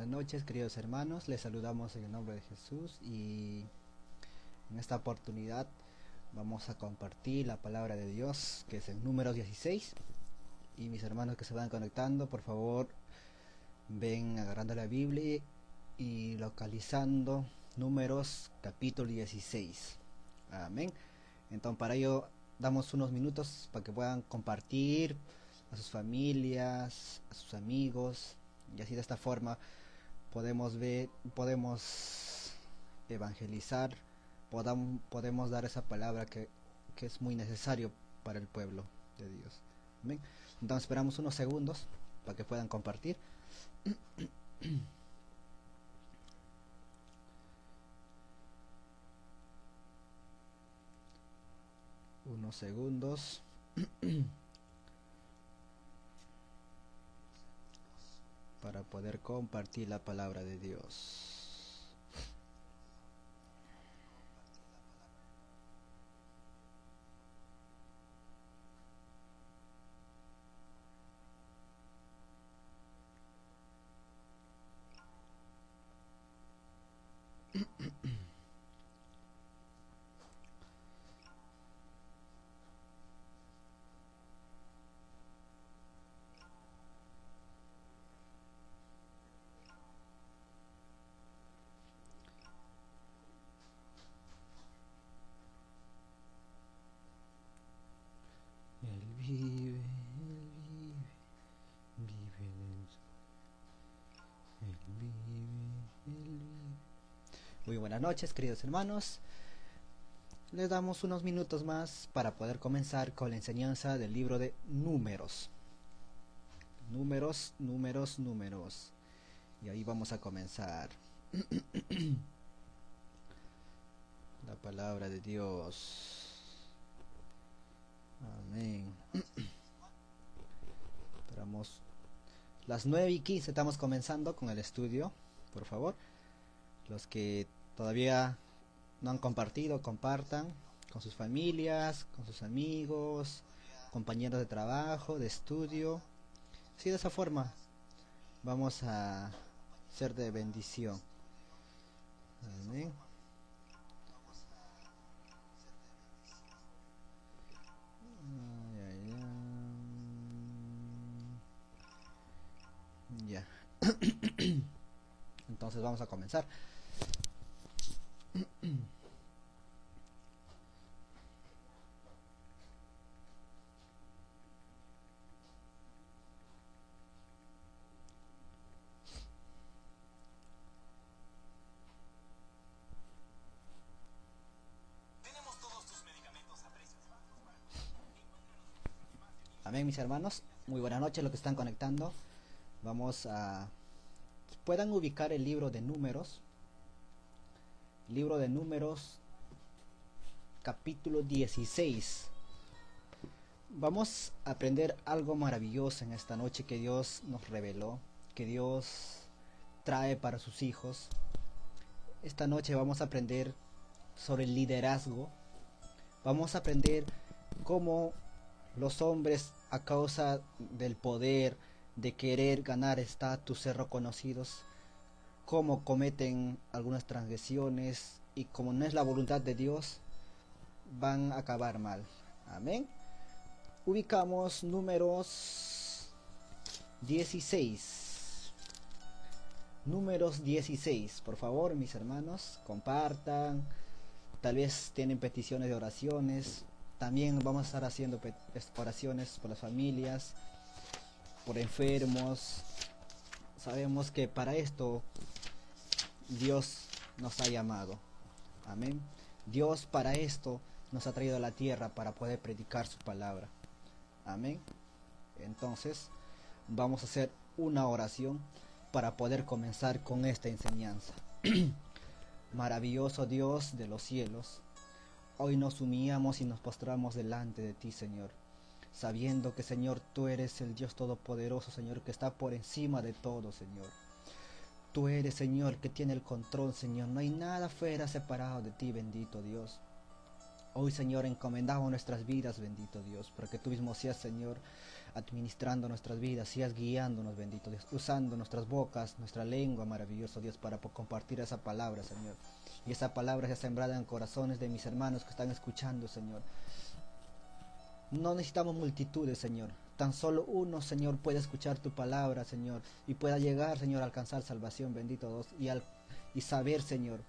buenas noches, queridos hermanos. Les saludamos en el nombre de Jesús y en esta oportunidad vamos a compartir la palabra de Dios, que es en Números 16. Y mis hermanos que se van conectando, por favor, ven agarrando la Biblia y localizando Números capítulo 16. Amén. Entonces, para ello damos unos minutos para que puedan compartir a sus familias, a sus amigos, y así de esta forma podemos evangelizar, podemos dar esa palabra que es muy necesario para el pueblo de Dios. Amén. Entonces esperamos unos segundos para que puedan compartir. Unos segundos para poder compartir la palabra de Dios. Él vive, Él vive. Muy buenas noches, queridos hermanos. Les damos unos minutos más para poder comenzar con la enseñanza del libro de Números. Números. Y ahí vamos a comenzar. La palabra de Dios. Amén. Esperamos. Las 9:15 estamos comenzando con el estudio. Por favor, los que todavía no han compartido, compartan con sus familias, con sus amigos, compañeros de trabajo, de estudio. Sí, de esa forma vamos a ser de bendición. Amén. Ya. Entonces vamos a comenzar. Amén, mis hermanos. Muy buenas noches los que están conectando. Vamos a... Puedan ubicar el libro de Números. Libro de Números, capítulo 16. Vamos a aprender algo maravilloso en esta noche que Dios nos reveló, que Dios trae para sus hijos. Esta noche vamos a aprender sobre el liderazgo. Vamos a aprender cómo los hombres, a causa del poder, de querer ganar estatus, ser reconocidos, cómo cometen algunas transgresiones y como no es la voluntad de Dios, van a acabar mal. Amén. Ubicamos Números 16. Números 16. Por favor, mis hermanos, compartan. Tal vez tienen peticiones de oraciones. También vamos a estar haciendo oraciones por las familias, por enfermos. Sabemos que para esto Dios nos ha llamado. Amén. Dios para esto nos ha traído a la tierra para poder predicar su palabra. Amén. Entonces vamos a hacer una oración para poder comenzar con esta enseñanza. Maravilloso Dios de los cielos, hoy nos humillamos y nos postramos delante de ti, Señor, sabiendo que, Señor, tú eres el Dios todopoderoso, Señor, que está por encima de todo, Señor. Tú eres, Señor, que tiene el control, Señor. No hay nada fuera separado de ti, bendito Dios. Hoy, Señor, encomendamos nuestras vidas, bendito Dios, para que tú mismo seas, Señor, administrando nuestras vidas, seas guiándonos, bendito Dios, usando nuestras bocas, nuestra lengua, maravilloso Dios, para compartir esa palabra, Señor. Y esa palabra sea sembrada en corazones de mis hermanos que están escuchando, Señor. No necesitamos multitudes, Señor. Tan solo uno, Señor, puede escuchar tu palabra, Señor, y pueda llegar, Señor, a alcanzar salvación, bendito Dios, y saber, Señor,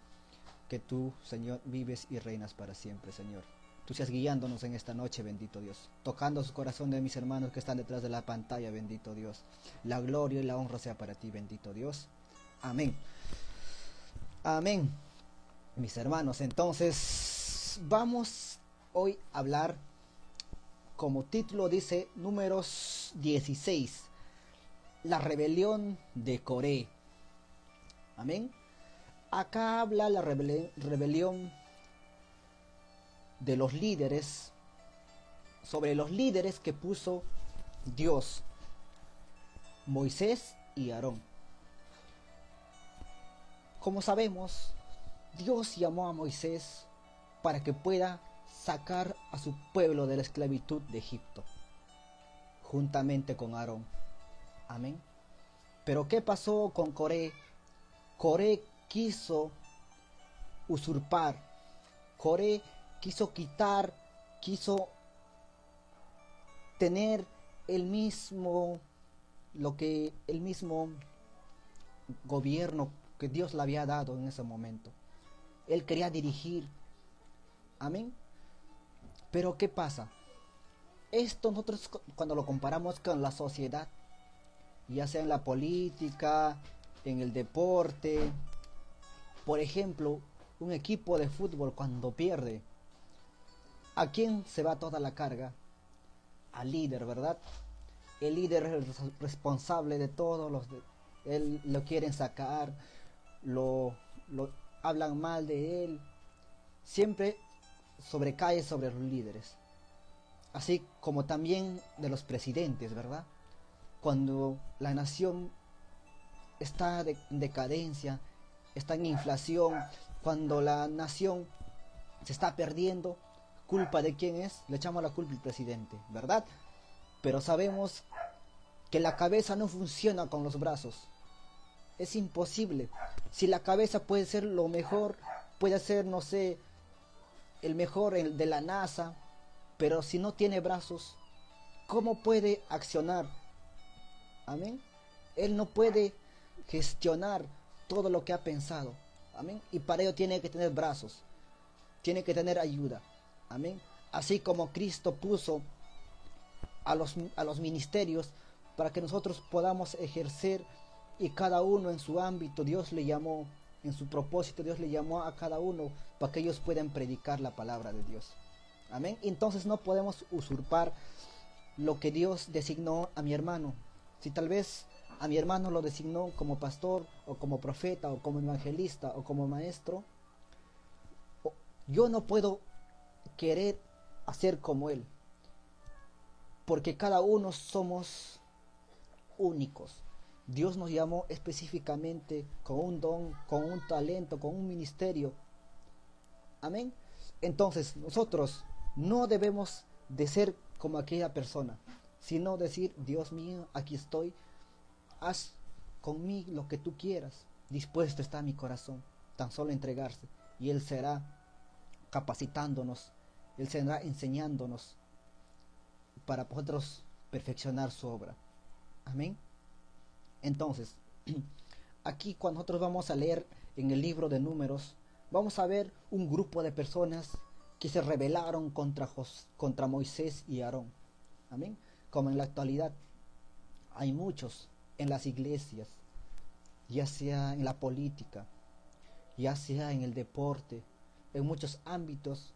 que tú, Señor, vives y reinas para siempre, Señor. Tú seas guiándonos en esta noche, bendito Dios, tocando su corazón de mis hermanos que están detrás de la pantalla, bendito Dios. La gloria y la honra sea para ti, bendito Dios. Amén. Amén. Mis hermanos, entonces vamos hoy a hablar, como título dice, Números 16, la rebelión de Coré. Amén. Acá habla la rebelión de los líderes, sobre los líderes que puso Dios, Moisés y Aarón. Como sabemos, Dios llamó a Moisés para que pueda sacar a su pueblo de la esclavitud de Egipto, juntamente con Aarón. Amén. Pero ¿qué pasó con Coré? Coré quiso usurpar, Coré quiso quitar, quiso tener el mismo gobierno que Dios le había dado en ese momento. Él quería dirigir. Amén. Pero ¿qué pasa? Esto nosotros cuando lo comparamos con la sociedad, ya sea en la política, en el deporte, por ejemplo, un equipo de fútbol cuando pierde, ¿a quién se va toda la carga? Al líder, ¿verdad? El líder es el responsable de todo, él lo quieren sacar, lo hablan mal de él, siempre sobrecae sobre los líderes. Así como también de los presidentes, ¿verdad? Cuando la nación está en decadencia, está en inflación, cuando la nación se está perdiendo, ¿culpa de quién es? Le echamos la culpa al presidente, ¿verdad? Pero sabemos que la cabeza no funciona con los brazos. Es imposible. Si la cabeza puede ser lo mejor, puede ser, no sé, el mejor de la NASA, pero si no tiene brazos, ¿cómo puede accionar? Amén. Él no puede gestionar todo lo que ha pensado. Amén. Y para ello tiene que tener brazos, tiene que tener ayuda. Amén. Así como Cristo puso a los ministerios para que nosotros podamos ejercer, y cada uno en su ámbito Dios le llamó, en su propósito Dios le llamó a cada uno para que ellos puedan predicar la palabra de Dios. Amén. Entonces no podemos usurpar lo que Dios designó a mi hermano. Si tal vez a mi hermano lo designó como pastor o como profeta o como evangelista o como maestro, yo no puedo querer hacer como él, porque cada uno somos únicos. Dios nos llamó específicamente con un don, con un talento, con un ministerio. Amén. Entonces nosotros no debemos de ser como aquella persona, sino decir: Dios mío, aquí estoy, haz conmigo lo que tú quieras, dispuesto está mi corazón. Tan solo entregarse, y Él será capacitándonos, Él será enseñándonos para nosotros perfeccionar su obra. Amén. Entonces, aquí cuando nosotros vamos a leer en el libro de Números, vamos a ver un grupo de personas que se rebelaron contra Moisés y Aarón. Amén. Como en la actualidad hay muchos en las iglesias, ya sea en la política, ya sea en el deporte, en muchos ámbitos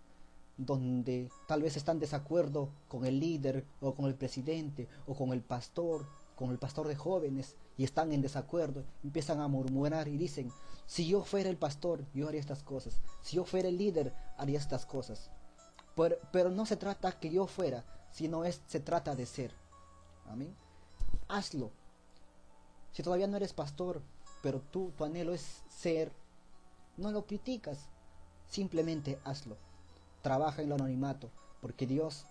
donde tal vez están en desacuerdo con el líder o con el presidente o con el pastor de jóvenes, y están en desacuerdo, empiezan a murmurar y dicen: si yo fuera el pastor, yo haría estas cosas, si yo fuera el líder, haría estas cosas. Pero no se trata que yo fuera, sino se trata de ser. Amén. Hazlo. Si todavía no eres pastor, pero tu anhelo es ser, no lo criticas, simplemente hazlo. trabaja en el anonimato, porque Dios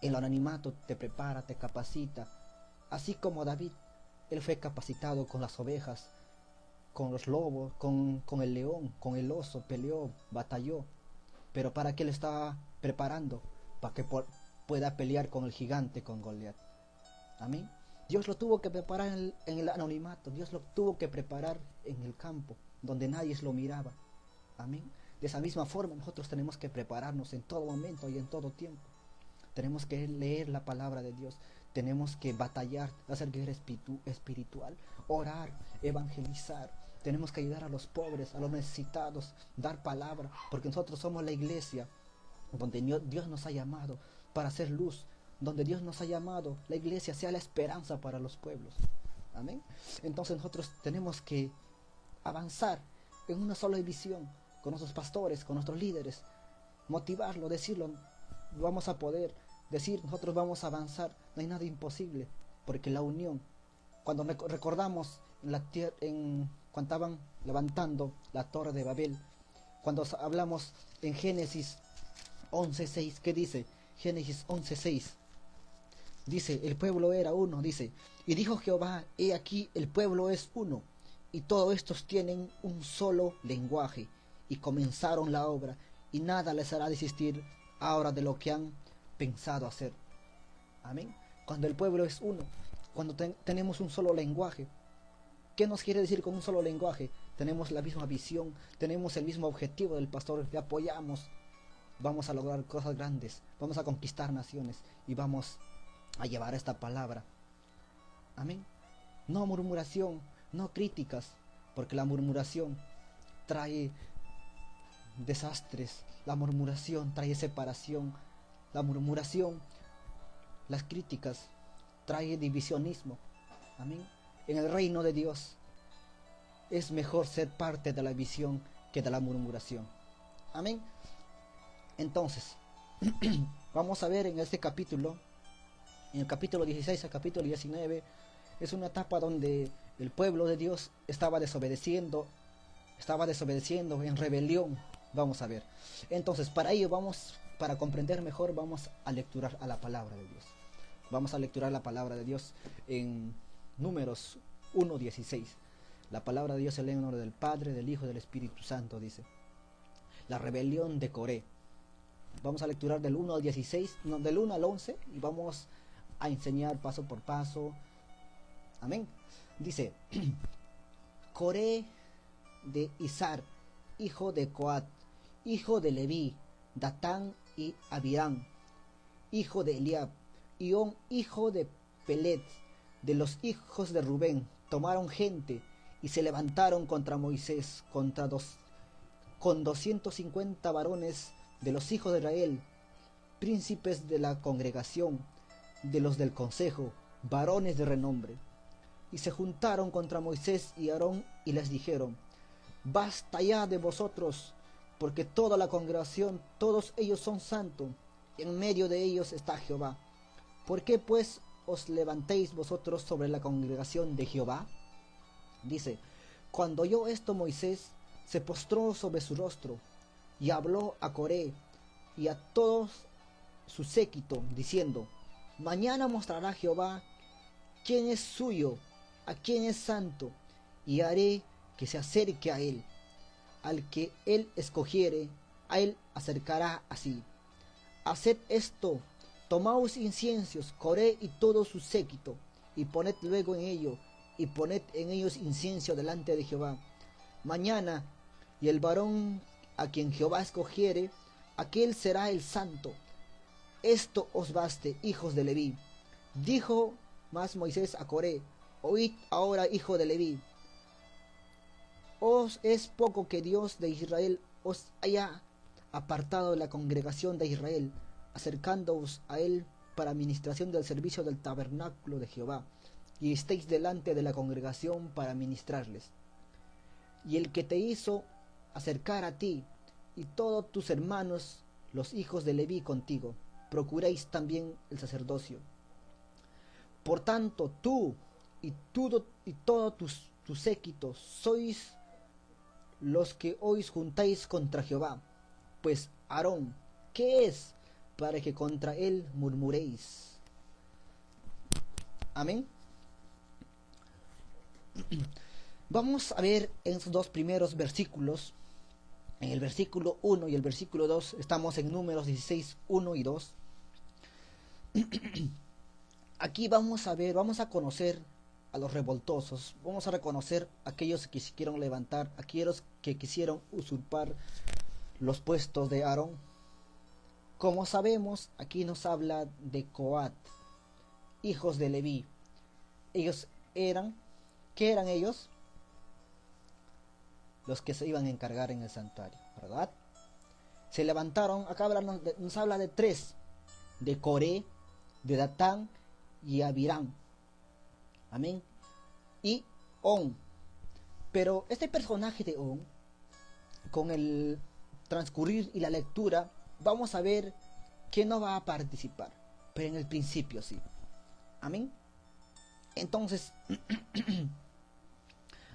en el anonimato te prepara, te capacita, así como David, él fue capacitado con las ovejas, con los lobos, con el león, con el oso, peleó, batalló, pero ¿para qué le estaba preparando? Para que pueda pelear con el gigante, con Goliat. Amén. Dios lo tuvo que preparar en el anonimato, Dios lo tuvo que preparar en el campo, donde nadie lo miraba. Amén. De esa misma forma nosotros tenemos que prepararnos en todo momento y en todo tiempo. Tenemos que leer la palabra de Dios, tenemos que batallar, hacer guerra espiritual, orar, evangelizar. Tenemos que ayudar a los pobres, a los necesitados, dar palabra, porque nosotros somos la iglesia donde Dios nos ha llamado para hacer luz, donde Dios nos ha llamado, la iglesia sea la esperanza para los pueblos. Amén. Entonces nosotros tenemos que avanzar en una sola visión, con nuestros pastores, con nuestros líderes, motivarlo, decirlo, vamos a poder, decir, nosotros vamos a avanzar, no hay nada imposible, porque la unión, cuando recordamos cuando estaban levantando la torre de Babel, cuando hablamos en Génesis 11:6, ¿qué dice? Génesis 11:6, dice, el pueblo era uno, dice, y dijo Jehová, he aquí el pueblo es uno, y todos estos tienen un solo lenguaje, y comenzaron la obra, y nada les hará desistir ahora de lo que han pensado hacer. Amén. Cuando el pueblo es uno, cuando tenemos un solo lenguaje. ¿Qué nos quiere decir con un solo lenguaje? Tenemos la misma visión, tenemos el mismo objetivo del pastor, le apoyamos, vamos a lograr cosas grandes, vamos a conquistar naciones y vamos a llevar esta palabra. Amén. No murmuración, no críticas, porque la murmuración trae desastres, la murmuración trae separación, la murmuración, las críticas trae divisionismo. Amén. En el reino de Dios es mejor ser parte de la visión que de la murmuración. Amén. Entonces, vamos a ver en este capítulo, en el capítulo 16 al capítulo 19, es una etapa donde el pueblo de Dios estaba desobedeciendo en rebelión. Vamos a ver. Entonces, para ello para comprender mejor, vamos a lecturar a la palabra de Dios. Vamos a lecturar la palabra de Dios en Números 1:16. La palabra de Dios se lee en nombre del Padre, del Hijo y del Espíritu Santo, dice. La rebelión de Coré. Vamos a lecturar del 1 al 16, no, del 1 al 11, y vamos a enseñar paso por paso. Amén. Dice, Coré de Izar, hijo de Coat, hijo de Leví, Datán y Abirán, hijo de Eliab, Ión, hijo de Pelet, de los hijos de Rubén, tomaron gente y se levantaron contra Moisés, con 250 varones de los hijos de Israel, príncipes de la congregación, de los del consejo, varones de renombre. Y se juntaron contra Moisés y Aarón y les dijeron, basta ya de vosotros, porque toda la congregación, todos ellos son santos, en medio de ellos está Jehová. ¿Por qué pues os levantéis vosotros sobre la congregación de Jehová? Dice, cuando oyó esto Moisés se postró sobre su rostro y habló a Coré y a todos su séquito, diciendo, mañana mostrará Jehová quién es suyo, a quién es santo, y haré que se acerque a él. Al que él escogiere, a él acercará así. Haced esto, tomaos inciensos, Coré y todo su séquito, y poned luego en ello, y poned en ellos incienso delante de Jehová. Mañana, y el varón a quien Jehová escogiere, aquel será el santo. Esto os baste, hijos de Leví. Dijo más Moisés a Coré, oíd ahora, hijo de Leví, os es poco que Dios de Israel os haya apartado de la congregación de Israel, acercándoos a él para administración del servicio del tabernáculo de Jehová, y estéis delante de la congregación para ministrarles. Y el que te hizo acercar a ti, y todos tus hermanos, los hijos de Leví contigo, procuréis también el sacerdocio. Por tanto, tú y todo tu séquito sois los que hoy juntáis contra Jehová, pues Aarón ¿Qué es para que contra él murmuréis? Amén. Vamos a ver en esos dos primeros versículos, en el versículo 1 y el versículo 2, estamos en Números 16, 1 y 2. Aquí vamos a ver, vamos a conocer a los revoltosos, vamos a reconocer a aquellos que quisieron levantar, aquellos que quisieron usurpar los puestos de Aarón. Como sabemos, aquí nos habla de Coat, hijos de Leví. Ellos eran, ¿qué eran ellos? Los que se iban a encargar en el santuario, ¿verdad? Se levantaron, acá nos habla de tres, de Coré, de Datán y Abiram. Amén. Y On. Pero este personaje de On, con el transcurrir y la lectura, vamos a ver que no va a participar, pero en el principio sí. Amén. Entonces,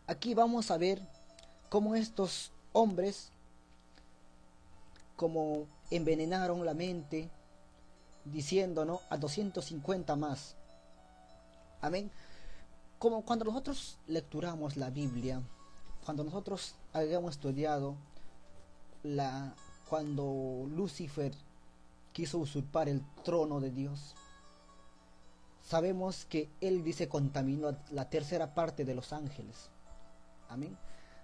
aquí vamos a ver cómo estos hombres, como envenenaron la mente, diciendo, ¿no?, a 250 más. Amén. Como cuando nosotros lecturamos la Biblia, cuando nosotros hayamos estudiado cuando Lucifer quiso usurpar el trono de Dios, sabemos que él dice contaminó la tercera parte de los ángeles. Amén.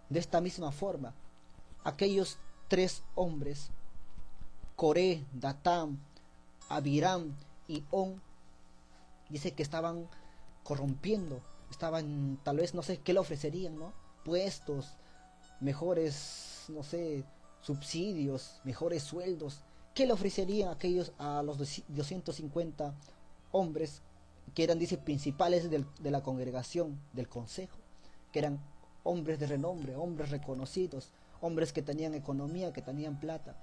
De esta misma forma, aquellos tres hombres, Coré, Datán, Abiram y On, dice que estaban corrompiendo, estaban, tal vez, no sé qué le ofrecerían, ¿no? Puestos, mejores, no sé, subsidios, mejores sueldos. ¿Qué le ofrecerían a los 250 hombres que eran, dice, principales de la congregación, del consejo, que eran hombres de renombre, hombres reconocidos, hombres que tenían economía, que tenían plata?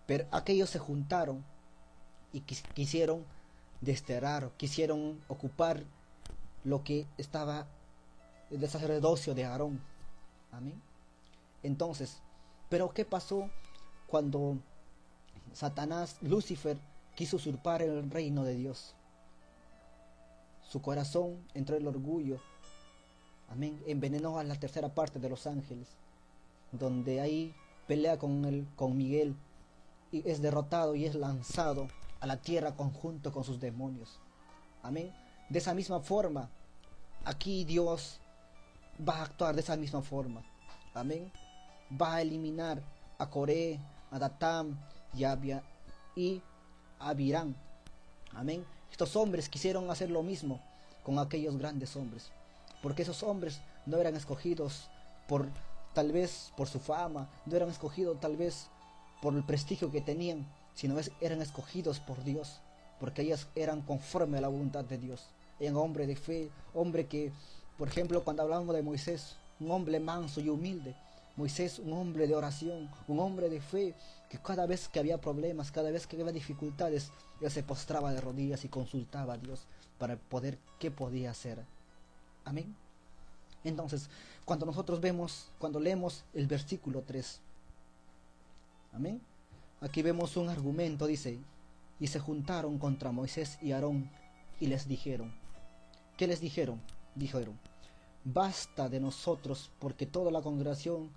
Pero aquellos se juntaron y quisieron desterrar, quisieron ocupar lo que estaba el sacerdocio de Aarón. Amén. Entonces, pero ¿qué pasó cuando Satanás, Lucifer, quiso usurpar el reino de Dios? Su corazón entró el orgullo. Amén. Envenenó a la tercera parte de los ángeles, donde ahí pelea con Miguel y es derrotado y es lanzado a la tierra conjunto con sus demonios. Amén. De esa misma forma, aquí Dios va a actuar de esa misma forma. Amén. Va a eliminar a Coré, a Datán y a Abiram. Amén. Estos hombres quisieron hacer lo mismo con aquellos grandes hombres, porque esos hombres no eran escogidos tal vez por su fama, no eran escogidos tal vez por el prestigio que tenían, sino eran escogidos por Dios, porque ellas eran conforme a la voluntad de Dios. Eran hombre de fe, hombre que, por ejemplo, cuando hablamos de Moisés, un hombre manso y humilde. Moisés, un hombre de oración, un hombre de fe, que cada vez que había problemas, cada vez que había dificultades, él se postraba de rodillas y consultaba a Dios para poder qué podía hacer. Amén. Entonces, cuando leemos el versículo 3, amén, aquí vemos un argumento, dice, y se juntaron contra Moisés y Aarón y les dijeron, ¿qué les dijeron? Dijeron, basta de nosotros, porque toda la congregación,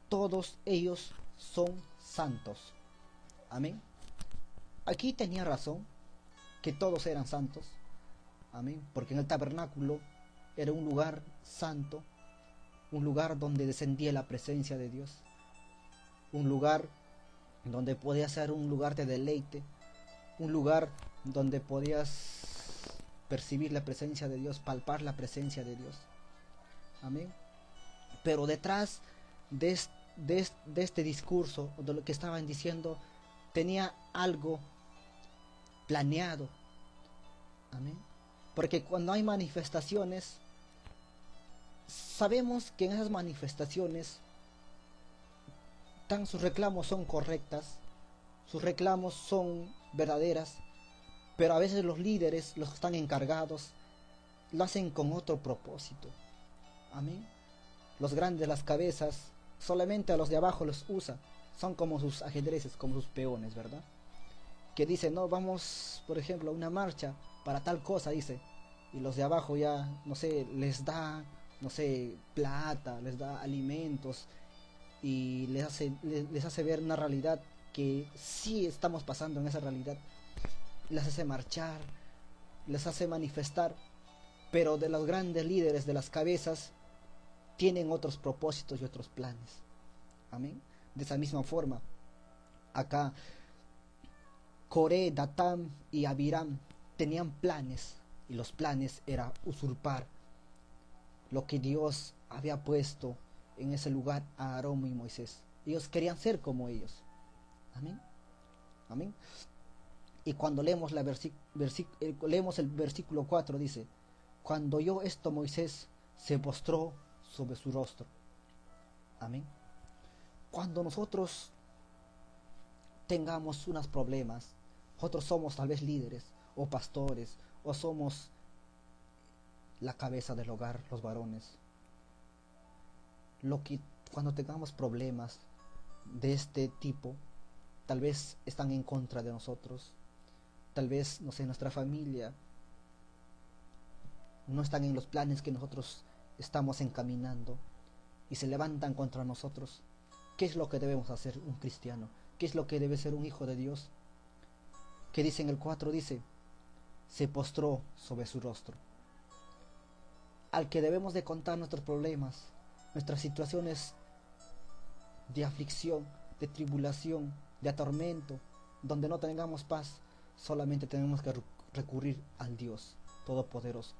todos ellos son santos. Amén. Aquí tenía razón, que todos eran santos. Amén. Porque en el tabernáculo era un lugar santo, un lugar donde descendía la presencia de Dios, un lugar donde podía ser un lugar de deleite, un lugar donde podías percibir la presencia de Dios, palpar la presencia de Dios. Amén. Pero detrás de este discurso, de lo que estaban diciendo, tenía algo planeado. Amén. Porque cuando hay manifestaciones, sabemos que en esas manifestaciones sus reclamos son correctas, sus reclamos son verdaderas, pero a veces los líderes, los que están encargados, lo hacen con otro propósito. Amén. Los grandes, las cabezas, solamente a los de abajo los usa, son como sus ajedrezes, como sus peones, ¿verdad? Que dicen, no, vamos, por ejemplo, a una marcha para tal cosa, dice. Y los de abajo ya, no sé, les da, no sé, plata, les da alimentos y les hace ver una realidad que sí estamos pasando en esa realidad. Les hace marchar, les hace manifestar, pero de los grandes líderes, de las cabezas, tienen otros propósitos y otros planes. Amén. De esa misma forma, acá Coré, Datán y Abiram tenían planes, y los planes era usurpar lo que Dios había puesto en ese lugar a Aarón y Moisés. Ellos querían ser como ellos. Amén. Amén. Y cuando leemos, leemos el versículo 4, dice, cuando oyó esto Moisés se postró sobre su rostro. Amén. Cuando nosotros tengamos unos problemas, nosotros somos tal vez líderes o pastores o somos la cabeza del hogar, los varones. Lo que cuando tengamos problemas de este tipo, tal vez están en contra de nosotros, tal vez, no sé, nuestra familia no están en los planes que nosotros estamos encaminando y se levantan contra nosotros. ¿Qué es lo que debemos hacer un cristiano? ¿Qué es lo que debe ser un hijo de Dios? Que dice en el 4, dice, se postró sobre su rostro. Al que debemos de contar nuestros problemas, nuestras situaciones de aflicción, de tribulación, de atormento, donde no tengamos paz, solamente tenemos que recurrir al Dios Todopoderoso,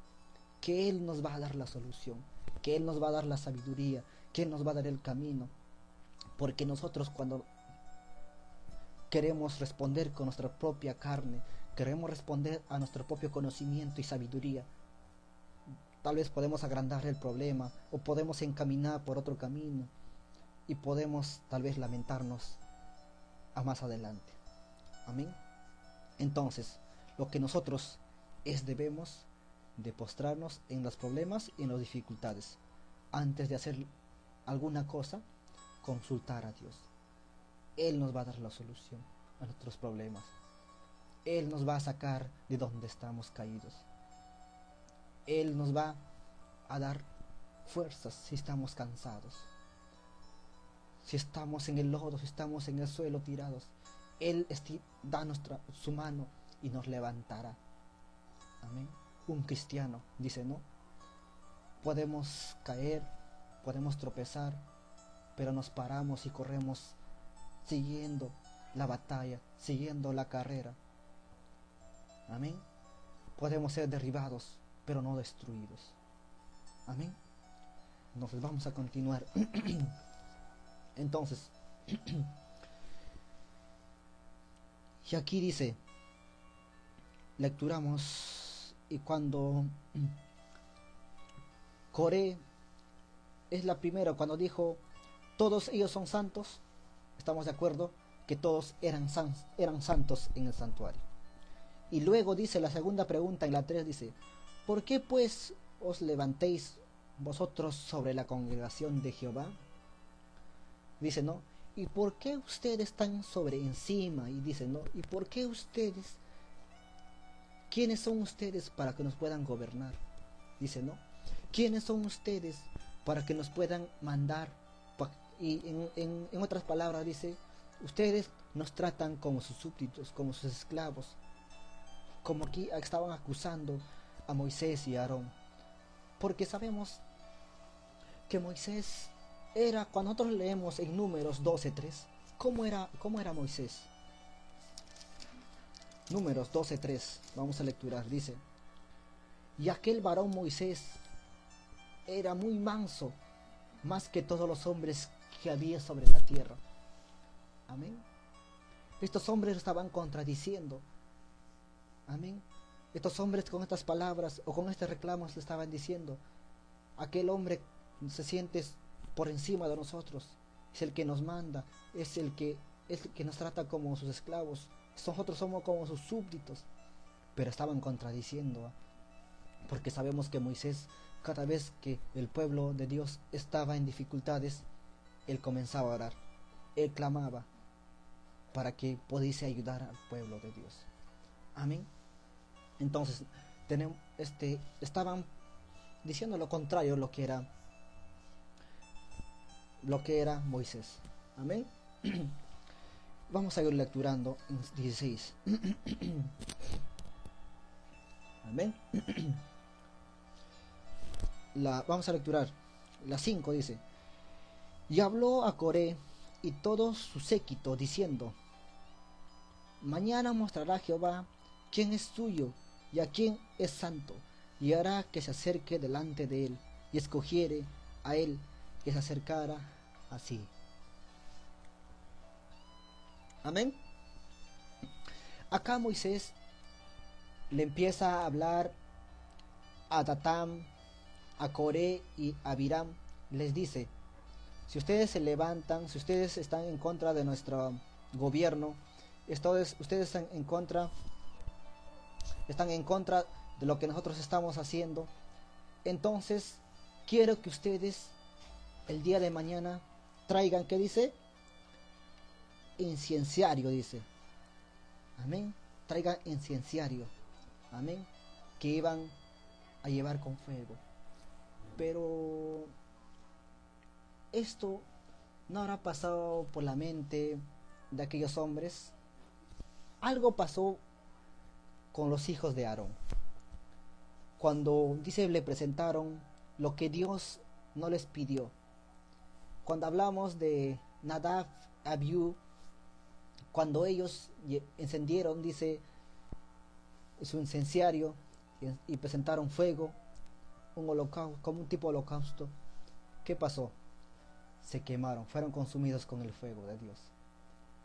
que Él nos va a dar la solución, que Él nos va a dar la sabiduría, que Él nos va a dar el camino, porque nosotros cuando queremos responder con nuestra propia carne, queremos responder a nuestro propio conocimiento y sabiduría, tal vez podemos agrandar el problema o podemos encaminar por otro camino y podemos tal vez lamentarnos a más adelante. Amén. Entonces, lo que nosotros debemos de postrarnos en los problemas y en las dificultades. Antes de hacer alguna cosa, consultar a Dios. Él nos va a dar la solución a nuestros problemas. Él nos va a sacar de donde estamos caídos. Él nos va a dar fuerzas si estamos cansados. Si estamos en el lodo, si estamos en el suelo tirados, Él da su mano y nos levantará. Amén. Un cristiano dice, no, podemos caer, podemos tropezar, pero nos paramos y corremos siguiendo la batalla, siguiendo la carrera. Amén. Podemos ser derribados, pero no destruidos. Amén. Entonces vamos a continuar. Entonces, y aquí dice, lecturamos, y cuando Coré es la primera, cuando dijo, todos ellos son santos, estamos de acuerdo que todos eran santos en el santuario. Y luego dice la segunda pregunta en la 3, dice, ¿por qué pues os levantéis vosotros sobre la congregación de Jehová? Dice, ¿no? ¿Y por qué ustedes están sobre encima? Y dice, ¿no? ¿Y por qué ustedes? ¿Quiénes son ustedes para que nos puedan gobernar? Dice, ¿no? ¿Quiénes son ustedes para que nos puedan mandar? Y en otras palabras dice, ustedes nos tratan como sus súbditos, como sus esclavos. Como aquí estaban acusando a Moisés y a Aarón. Porque sabemos que Moisés era, cuando nosotros leemos en Números 12:3, ¿cómo era Moisés? Números 12:3, vamos a lecturar, dice, y aquel varón Moisés era muy manso, más que todos los hombres que había sobre la tierra. Amén. Estos hombres estaban contradiciendo. Amén. Estos hombres con estas palabras o con estos reclamos le estaban diciendo, aquel hombre se siente por encima de nosotros, es el que nos manda, es el que nos trata como sus esclavos, nosotros somos como sus súbditos. Pero estaban contradiciendo, porque sabemos que Moisés, cada vez que el pueblo de Dios estaba en dificultades, él comenzaba a orar. él clamaba para que pudiese ayudar al pueblo de Dios. Amén. Entonces, estaban diciendo lo contrario lo que era Moisés. Amén. Vamos a ir lecturando en 16. Amén. Vamos a lecturar la 5. Dice: y habló a Coré y todo su séquito diciendo: mañana mostrará Jehová quién es suyo y a quién es santo, y hará que se acerque delante de él, y escogiere a él que se acercara así. Amén. Acá Moisés le empieza a hablar a Datán, a Coré y a Abiram. Les dice: si ustedes se levantan, si ustedes están en contra de nuestro gobierno, ustedes están en contra de lo que nosotros estamos haciendo, entonces quiero que ustedes el día de mañana traigan, ¿qué dice? Inciensario, dice. Amén. Traigan inciensario. Amén. Que iban a llevar con fuego. Pero esto no habrá pasado por la mente de aquellos hombres. Algo pasó con los hijos de Aarón. Cuando dice le presentaron lo que Dios no les pidió. Cuando hablamos de Nadab, Abiú, cuando ellos encendieron, dice, su incensario y presentaron fuego, un holocausto, como un tipo de holocausto, ¿qué pasó? Se quemaron, fueron consumidos con el fuego de Dios.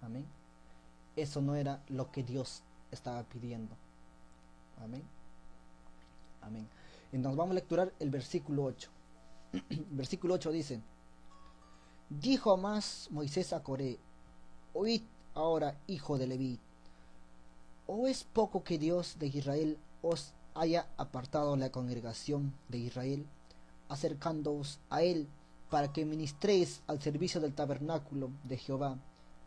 Amén. Eso no era lo que Dios estaba pidiendo. Amén. Amén. Entonces vamos a lecturar el versículo 8. Versículo 8 dice: dijo más Moisés a Coré: oíd ahora, hijo de Leví, ¿o es poco que Dios de Israel os haya apartado la congregación de Israel, acercándoos a él para que ministréis al servicio del tabernáculo de Jehová,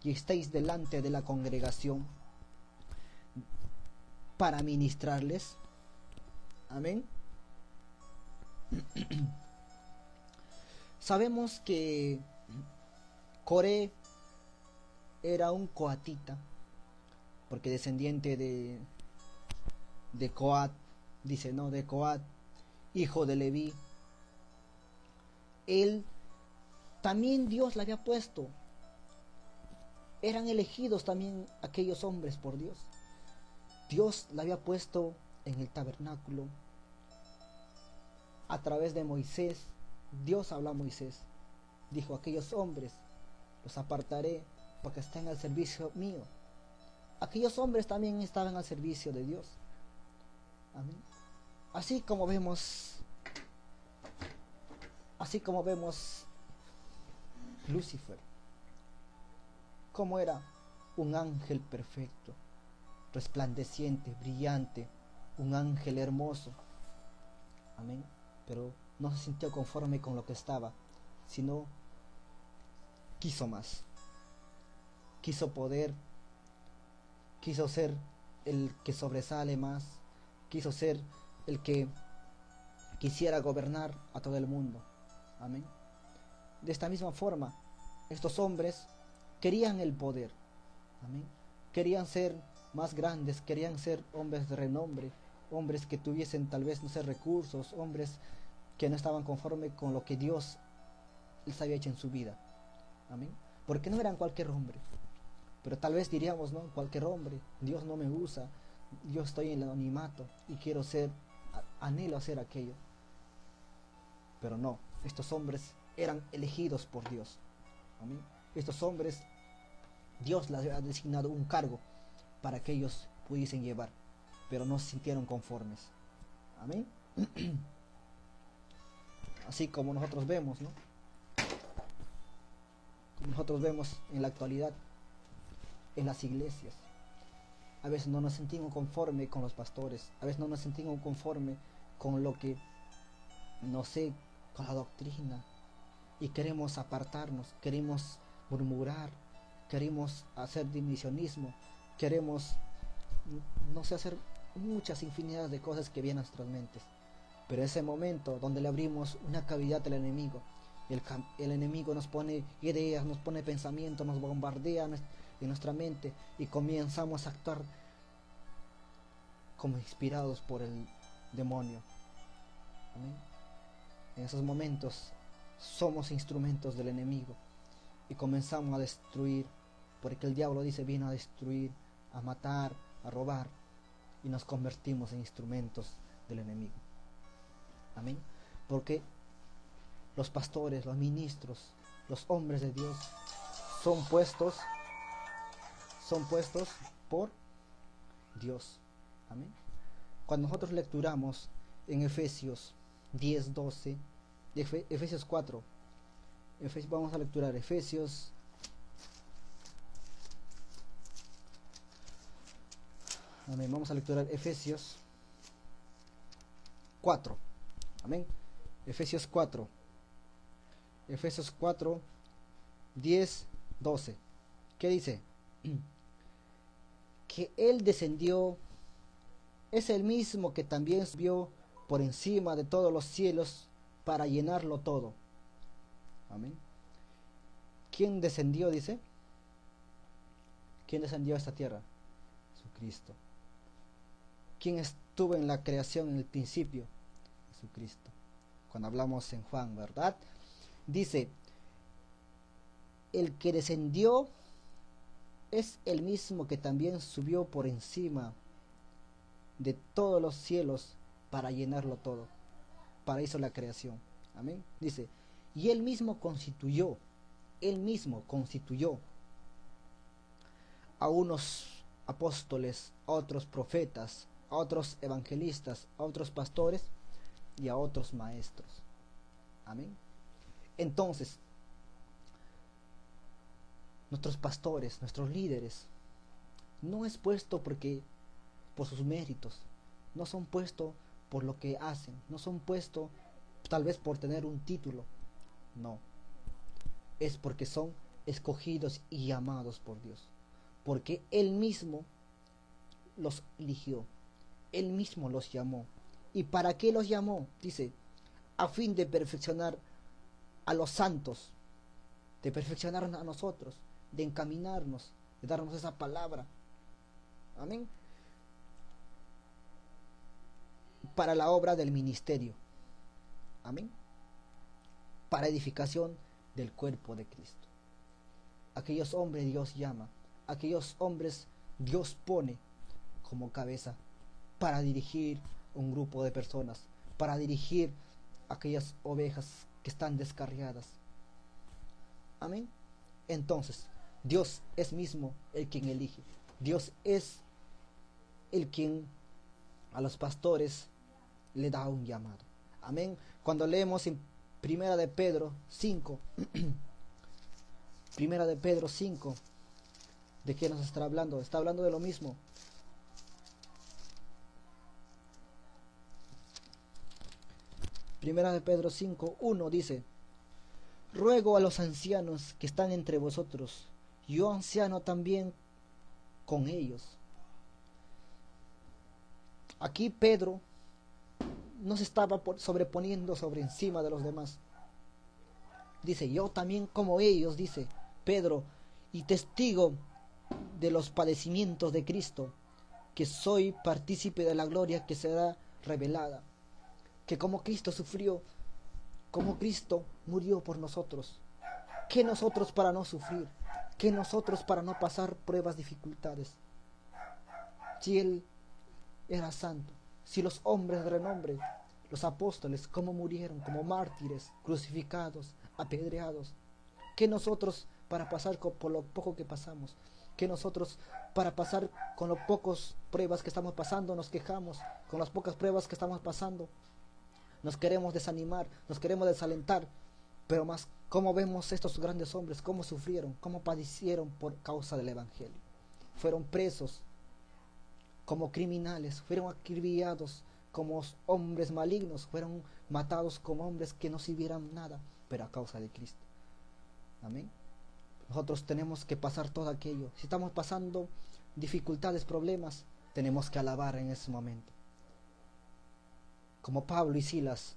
y estéis delante de la congregación para ministrarles? Amén. Sabemos que Coré era un coatita, porque descendiente de Coat, dice, no, de Coat, hijo de Leví. Él también Dios le había puesto. Eran elegidos también aquellos hombres por Dios. Dios le había puesto en el tabernáculo. A través de Moisés, Dios habló a Moisés. Dijo: aquellos hombres los apartaré porque estén al servicio mío. Aquellos hombres también estaban al servicio de Dios. Amén. Así como vemos Lucifer, como era un ángel perfecto, resplandeciente, brillante, un ángel hermoso. Amén. Pero no se sintió conforme con lo que estaba, sino quiso más. Quiso poder, quiso ser el que sobresale más, quiso ser el que quisiera gobernar a todo el mundo. Amén. De esta misma forma, estos hombres querían el poder. Amén. Querían ser más grandes, querían ser hombres de renombre, hombres que tuviesen tal vez, no sé, recursos, hombres que no estaban conforme con lo que Dios les había hecho en su vida. Amén. Porque no eran cualquier hombre. Pero tal vez diríamos, no, cualquier hombre, Dios no me usa, yo estoy en el anonimato y quiero ser, anhelo hacer aquello. Pero no, estos hombres eran elegidos por Dios. Amén. Estos hombres, Dios les había designado un cargo para que ellos pudiesen llevar, pero no se sintieron conformes. Amén. Así como nosotros vemos, ¿no? Como nosotros vemos en la actualidad en las iglesias. A veces no nos sentimos conforme con los pastores, a veces no nos sentimos conforme con lo que, no sé, con la doctrina, y queremos apartarnos, queremos murmurar, queremos hacer divisionismo, queremos, no sé, hacer muchas infinidades de cosas que vienen a nuestras mentes. Pero ese momento donde le abrimos una cavidad al enemigo, el enemigo nos pone ideas, nos pone pensamientos, nos bombardea en nuestra mente y comenzamos a actuar como inspirados por el demonio. ¿Amén? En esos momentos somos instrumentos del enemigo y comenzamos a destruir, porque el diablo dice vino a destruir, a matar, a robar, y nos convertimos en instrumentos del enemigo. Amén. Porque los pastores, los ministros, los hombres de Dios son puestos por Dios. Amén. Cuando nosotros lecturamos en Efesios 10, 12, Efesios 4, vamos a lecturar Efesios amén, vamos a lecturar Efesios 4. Amén. Efesios 4, 10, 12. ¿Qué dice? Que Él descendió, es el mismo que también subió por encima de todos los cielos para llenarlo todo. Amén. ¿Quién descendió, dice? ¿Quién descendió a esta tierra? Jesucristo. ¿Quién estuvo en la creación en el principio? Jesucristo. Cuando hablamos en Juan, ¿verdad? Dice, el que descendió es el mismo que también subió por encima de todos los cielos para llenarlo todo. Para eso la creación. Amén. Dice, y él mismo constituyó a unos apóstoles, a otros profetas, a otros evangelistas, a otros pastores y a otros maestros. Amén. Entonces, nuestros pastores, nuestros líderes, no es puesto por sus méritos, no son puestos por lo que hacen, no son puestos tal vez por tener un título, no, es porque son escogidos y llamados por Dios, porque Él mismo los eligió, Él mismo los llamó. ¿Y para qué los llamó? Dice, a fin de perfeccionar a los santos, de perfeccionarnos a nosotros, de encaminarnos, de darnos esa palabra. Amén. Para la obra del ministerio. Amén. Para edificación del cuerpo de Cristo. Aquellos hombres Dios llama, aquellos hombres Dios pone como cabeza para dirigir un grupo de personas, para dirigir aquellas ovejas que están descarriadas. Amén. Entonces, Dios es mismo el quien elige. Dios es el quien a los pastores le da un llamado. Amén. Cuando leemos en Primera de Pedro 5, Primera de Pedro 5, ¿de qué nos está hablando? Está hablando de lo mismo. Primera de Pedro 5, 1 dice, ruego a los ancianos que están entre vosotros, yo anciano también con ellos. Aquí Pedro no se estaba sobreponiendo sobre encima de los demás. Dice, yo también como ellos, dice Pedro, y testigo de los padecimientos de Cristo, que soy partícipe de la gloria que será revelada. Que como Cristo sufrió, como Cristo murió por nosotros, que nosotros para no sufrir, que nosotros para no pasar pruebas, dificultades. Si Él era santo, si los hombres de renombre, los apóstoles, como murieron como mártires, crucificados, apedreados, que nosotros para pasar por lo poco que pasamos, que nosotros para pasar con las pocas pruebas que estamos pasando nos quejamos, con las pocas pruebas que estamos pasando nos queremos desanimar, nos queremos desalentar, pero más cómo vemos estos grandes hombres, cómo sufrieron, cómo padecieron por causa del evangelio. Fueron presos como criminales, fueron acribillados como hombres malignos, fueron matados como hombres que no sirvieran nada, pero a causa de Cristo. Amén. Nosotros tenemos que pasar todo aquello. Si estamos pasando dificultades, problemas, tenemos que alabar en ese momento. Como Pablo y Silas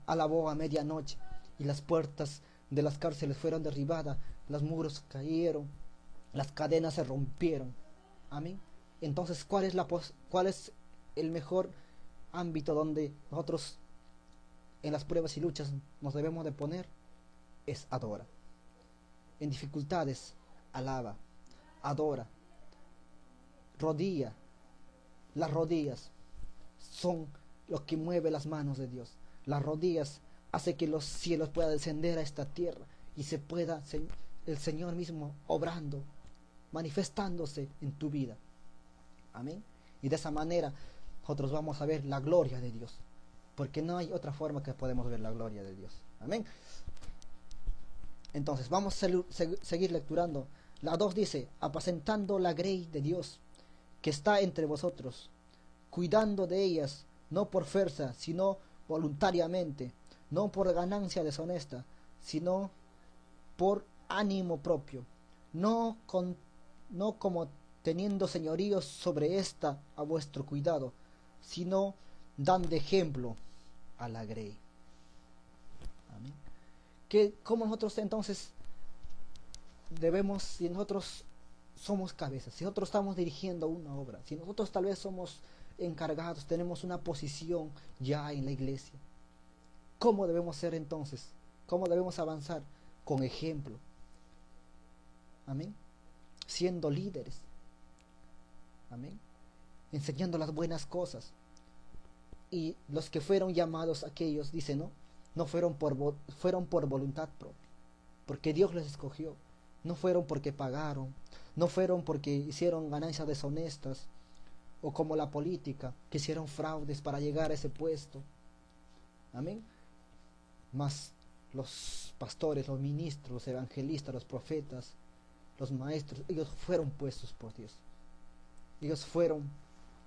alabó a medianoche y las puertas de las cárceles fueron derribadas, los muros cayeron, las cadenas se rompieron. Amén. Entonces, ¿cuál es el mejor ámbito donde nosotros en las pruebas y luchas nos debemos de poner? Es adora. En dificultades, alaba, adora, rodilla. Las rodillas son lo que mueve las manos de Dios. Las rodillas hace que los cielos puedan descender a esta tierra y se pueda el Señor mismo obrando, manifestándose en tu vida. Amén. Y de esa manera nosotros vamos a ver la gloria de Dios, porque no hay otra forma que podemos ver la gloria de Dios. Amén. Entonces vamos a seguir lecturando. La 2 dice: apacentando la grey de Dios que está entre vosotros, cuidando de ellas, no por fuerza, sino voluntariamente, no por ganancia deshonesta, sino por ánimo propio, no como teniendo señoríos sobre esta a vuestro cuidado, sino dando ejemplo a la grey. Amén. ¿Cómo nosotros entonces debemos, si nosotros somos cabezas, si nosotros estamos dirigiendo una obra, si nosotros tal vez somos encargados, tenemos una posición ya en la iglesia, ¿cómo debemos ser entonces? ¿Cómo debemos avanzar? Con ejemplo. Amén. Siendo líderes. Amén. Enseñando las buenas cosas. Y los que fueron llamados, aquellos, dice, no fueron por voluntad propia, porque Dios les escogió. No fueron porque pagaron, no fueron porque hicieron ganancias deshonestas, o como la política, que hicieron fraudes para llegar a ese puesto. Amén. Mas los pastores, los ministros, los evangelistas, los profetas, los maestros, ellos fueron puestos por Dios. Ellos fueron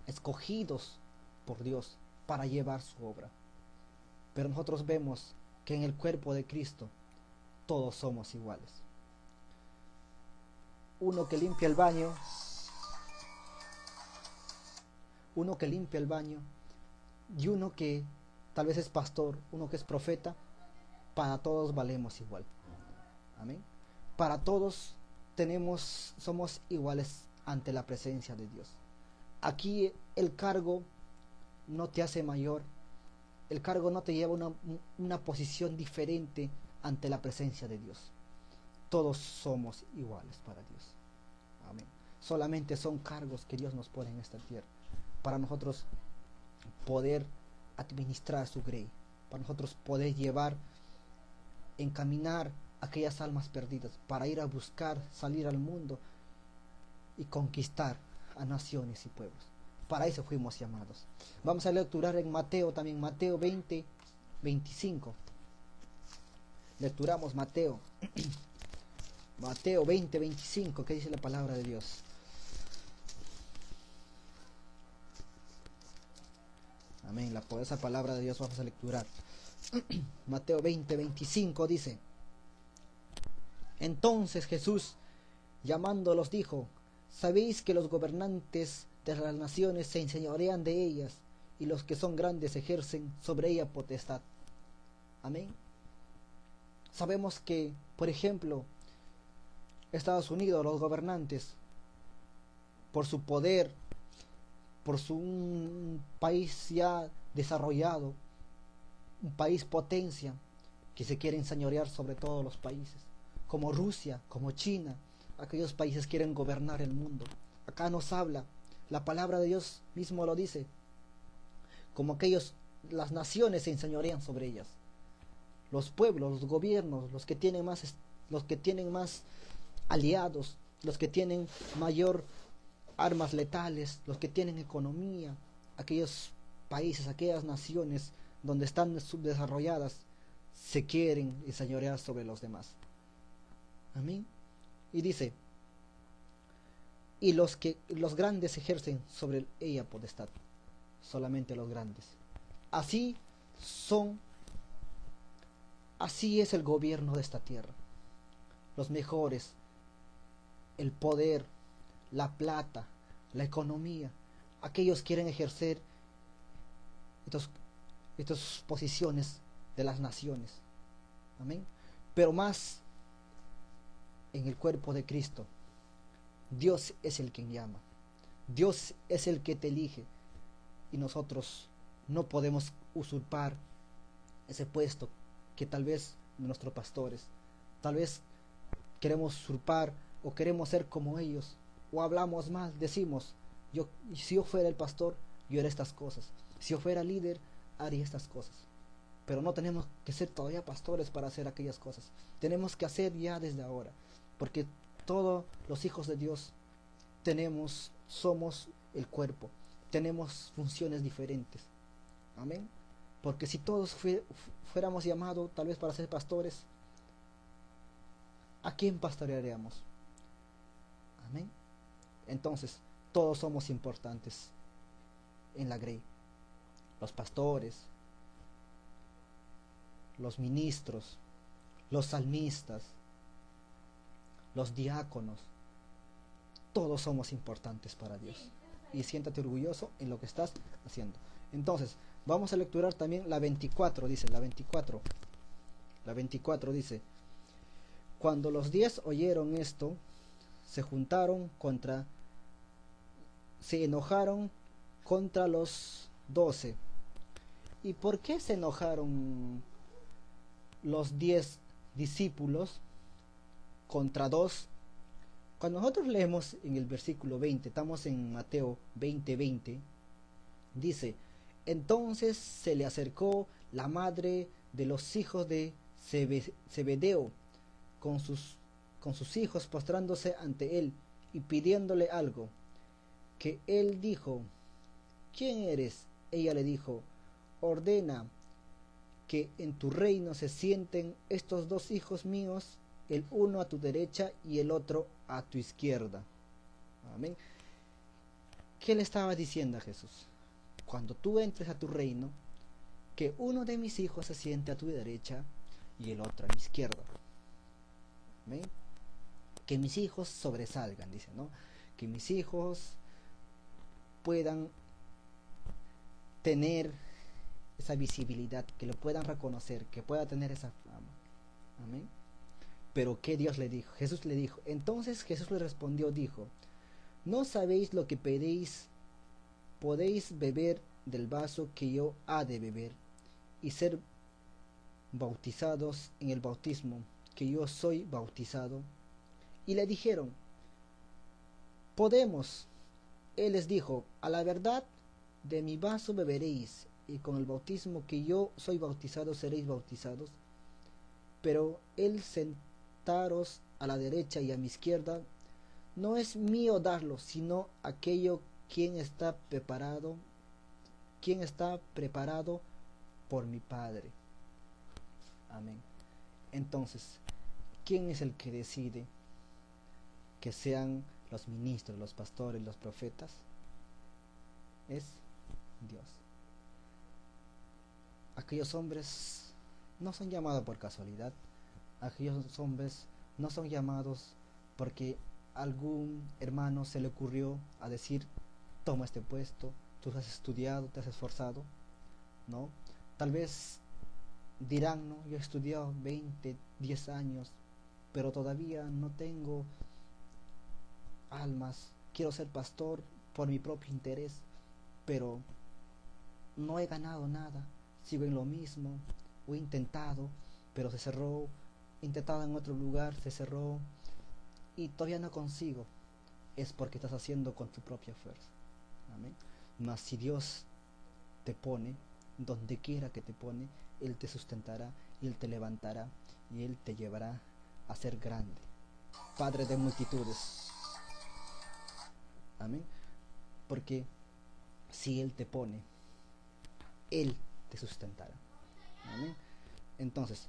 escogidos por Dios para llevar su obra. Pero nosotros vemos que en el cuerpo de Cristo todos somos iguales. Uno que limpia el baño, y uno que tal vez es pastor, uno que es profeta, para todos valemos igual. Amén. Para todos somos iguales ante la presencia de Dios. Aquí el cargo no te hace mayor, el cargo no te lleva a una posición diferente ante la presencia de Dios. Todos somos iguales para Dios. Amén. Solamente son cargos que Dios nos pone en esta tierra para nosotros poder administrar su grey, para nosotros poder encaminar aquellas almas perdidas, para ir a buscar, salir al mundo y conquistar a naciones y pueblos. Para eso fuimos llamados. Vamos a lecturar en Mateo también, Mateo 20, 25. Lecturamos Mateo. Mateo 20, 25, que dice la palabra de Dios. Amén. La poderosa palabra de Dios vamos a lecturar. Mateo 20, 25 dice: entonces Jesús, llamándolos, dijo: sabéis que los gobernantes de las naciones se enseñorean de ellas, y los que son grandes ejercen sobre ella potestad. Amén. Sabemos que, por ejemplo, Estados Unidos, los gobernantes, por su poder, por un país ya desarrollado, un país potencia, que se quiere enseñorear sobre todos los países, como Rusia, como China. Aquellos países quieren gobernar el mundo. Acá nos habla, la palabra de Dios mismo lo dice, como las naciones se enseñorean sobre ellas. Los pueblos, los gobiernos, los que tienen más aliados, los que tienen mayor armas letales, los que tienen economía, aquellos países, aquellas naciones donde están subdesarrolladas, se quieren enseñorear sobre los demás. Amén. Y dice: y los grandes ejercen sobre ella potestad. Solamente los grandes. Así es el gobierno de esta tierra. Los mejores, el poder, la plata, la economía. Aquellos quieren ejercer estas posiciones de las naciones. Amén. Pero más en el cuerpo de Cristo, Dios es el quien llama. Dios es el que te elige. Y nosotros no podemos usurpar ese puesto que tal vez nuestros pastores, tal vez queremos usurpar o queremos ser como ellos, o hablamos mal, decimos, si yo fuera el pastor, yo haría estas cosas, si yo fuera líder, haría estas cosas. Pero no tenemos que ser todavía pastores para hacer aquellas cosas. Tenemos que hacer ya desde ahora, porque todos los hijos de Dios somos el cuerpo, tenemos funciones diferentes. Amén. Porque si todos fuéramos llamados tal vez para ser pastores, ¿a quién pastorearíamos? Amén. Entonces, todos somos importantes en la Grey. Los pastores, los ministros, los salmistas, los diáconos, todos somos importantes para Dios. Y siéntate orgulloso en lo que estás haciendo. Entonces, vamos a lecturar también la 24, dice, la 24. La 24 dice: cuando los 10 oyeron esto, se enojaron contra los 12. ¿Y por qué se enojaron los 10 discípulos contra 2? Cuando nosotros leemos en el versículo 20, estamos en Mateo 20:20, dice: entonces se le acercó la madre de los hijos de Zebedeo con sus hijos, postrándose ante él y pidiéndole algo. Que él dijo: ¿quién eres? Ella le dijo: ordena que en tu reino se sienten estos 2 hijos míos, el uno a tu derecha y el otro a tu izquierda. Amén. ¿Qué le estaba diciendo a Jesús? Cuando tú entres a tu reino, que uno de mis hijos se siente a tu derecha y el otro a mi izquierda. ¿Ven? Que mis hijos sobresalgan, dice, ¿no? Que mis hijos puedan tener esa visibilidad, que lo puedan reconocer, que pueda tener esa fama. Amén. Pero ¿qué Dios le dijo? Jesús le dijo. Entonces Jesús le respondió, dijo: ¿no sabéis lo que pedéis? ¿Podéis beber del vaso que yo ha de beber y ser bautizados en el bautismo que yo soy bautizado? Y le dijeron: podemos. Él les dijo: a la verdad, de mi vaso beberéis, y con el bautismo que yo soy bautizado seréis bautizados. Pero el sentaros a la derecha y a mi izquierda no es mío darlo, sino aquello quien está preparado por mi Padre. Amén. Entonces, ¿quién es el que decide que sean los ministros, los pastores, los profetas? Es Dios. Aquellos hombres no son llamados por casualidad. Aquellos hombres no son llamados porque algún hermano se le ocurrió a decir: toma este puesto, tú has estudiado, te has esforzado. No, tal vez dirán: no, yo he estudiado 20, 10 años, pero todavía no tengo almas, quiero ser pastor por mi propio interés, pero no he ganado nada, sigo en lo mismo, o he intentado, pero se cerró, he intentado en otro lugar, se cerró, y todavía no consigo. Es porque estás haciendo con tu propia fuerza. Amén. Mas si Dios te pone, donde quiera que te pone, Él te sustentará, Él te levantará y Él te llevará a ser grande, Padre de multitudes. Amén. Porque si Él te pone, Él te sustentará. Amén. Entonces,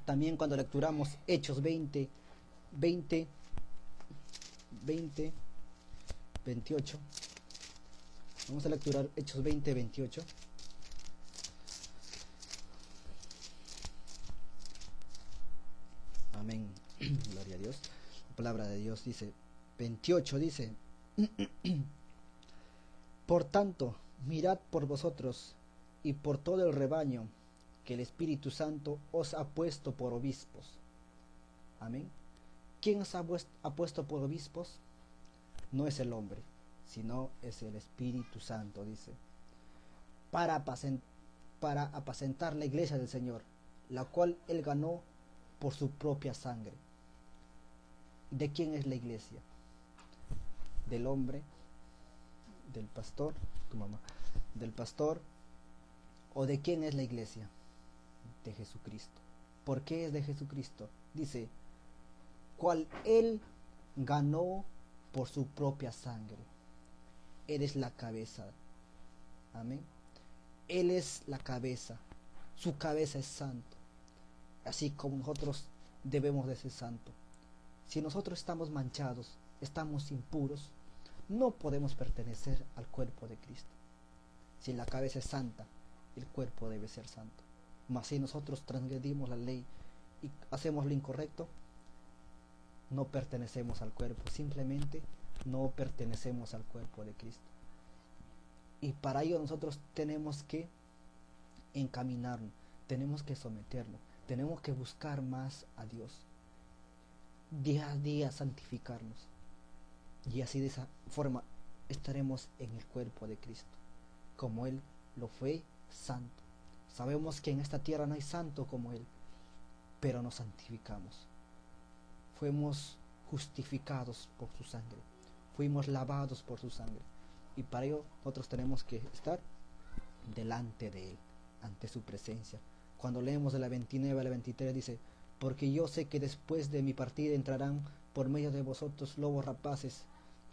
también cuando lecturamos Hechos 20, 28, vamos a lecturar Hechos 20, 28. Amén. Gloria a Dios. La palabra de Dios números, dice 28, dice: Por tanto, mirad por vosotros y por todo el rebaño que el Espíritu Santo os ha puesto por obispos. Amén. ¿Quién os ha puesto por obispos? No es el hombre, sino es el Espíritu Santo, dice, para apacentar la iglesia del Señor, la cual Él ganó por su propia sangre. ¿De quién es la iglesia? Del hombre, del pastor, tu mamá, del pastor. ¿O de quién es la iglesia? De Jesucristo. ¿Por qué es de Jesucristo? Dice, cual Él ganó por su propia sangre. Él es la cabeza. Amén. Él es la cabeza. Su cabeza es santo. Así como nosotros debemos de ser santos. Si nosotros estamos manchados, estamos impuros, no podemos pertenecer al cuerpo de Cristo. Si la cabeza es santa, el cuerpo debe ser santo. Mas si nosotros transgredimos la ley y hacemos lo incorrecto, no pertenecemos al cuerpo, simplemente no pertenecemos al cuerpo de Cristo. Y para ello nosotros tenemos que encaminarnos, tenemos que someternos, tenemos que buscar más a Dios, día a día santificarnos, y así de esa forma estaremos en el cuerpo de Cristo, como Él lo fue santo. Sabemos que en esta tierra no hay santo como Él, pero nos santificamos. Fuimos justificados por su sangre, fuimos lavados por su sangre, y para ello nosotros tenemos que estar delante de Él, ante su presencia. Cuando leemos de la 29 a la 23 dice: porque yo sé que después de mi partida entrarán por medio de vosotros lobos rapaces,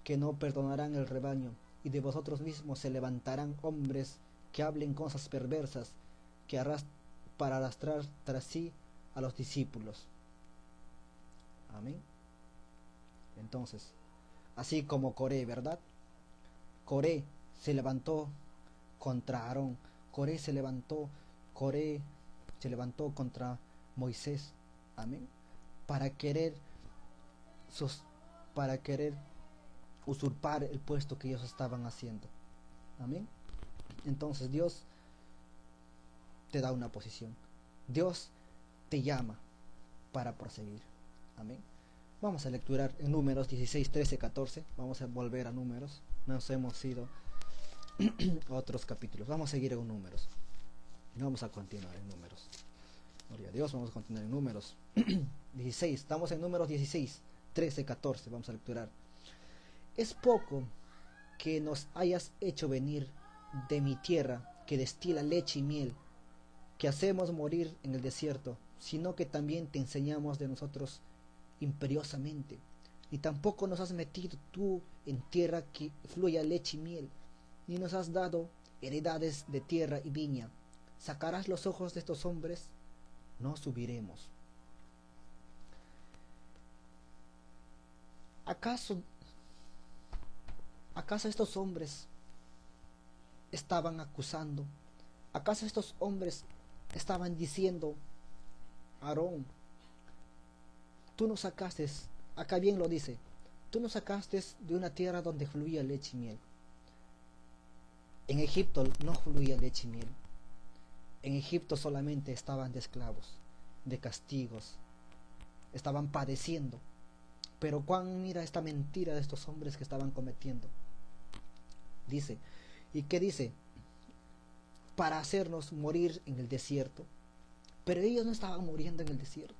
que no perdonarán el rebaño, y de vosotros mismos se levantarán hombres que hablen cosas perversas, que para arrastrar tras sí a los discípulos. Amén. Entonces, así como Coré, ¿verdad? Coré se levantó contra Aarón, Coré se levantó contra Moisés. Amén. Para querer usurpar el puesto que ellos estaban haciendo. Amén. Entonces Dios te da una posición, Dios te llama para proseguir. Amén. Vamos a lecturar en Números 16, 13, 14. Vamos a volver a Números. Nos hemos ido a otros capítulos. Vamos a seguir en Números. Vamos a continuar en Números. Gloria a Dios. Vamos a continuar en Números 16. Estamos en Números 16, 13, 14. Vamos a lecturar. Es poco que nos hayas hecho venir de mi tierra, que destila leche y miel, que hacemos morir en el desierto, sino que también te enseñamos de nosotros imperiosamente. Ni tampoco nos has metido tú en tierra que fluya leche y miel, ni nos has dado heredades de tierra y viña. ¿Sacarás los ojos de estos hombres? No subiremos. ¿Acaso estos hombres estaban acusando? ¿Acaso estos hombres estaban diciendo: Aarón, tú nos sacaste, acá bien lo dice, tú nos sacaste de una tierra donde fluía leche y miel? En Egipto no fluía leche y miel. En Egipto solamente estaban de esclavos, de castigos, estaban padeciendo. Pero mira esta mentira de estos hombres que estaban cometiendo. Dice, ¿y qué dice? Para hacernos morir en el desierto. Pero ellos no estaban muriendo en el desierto.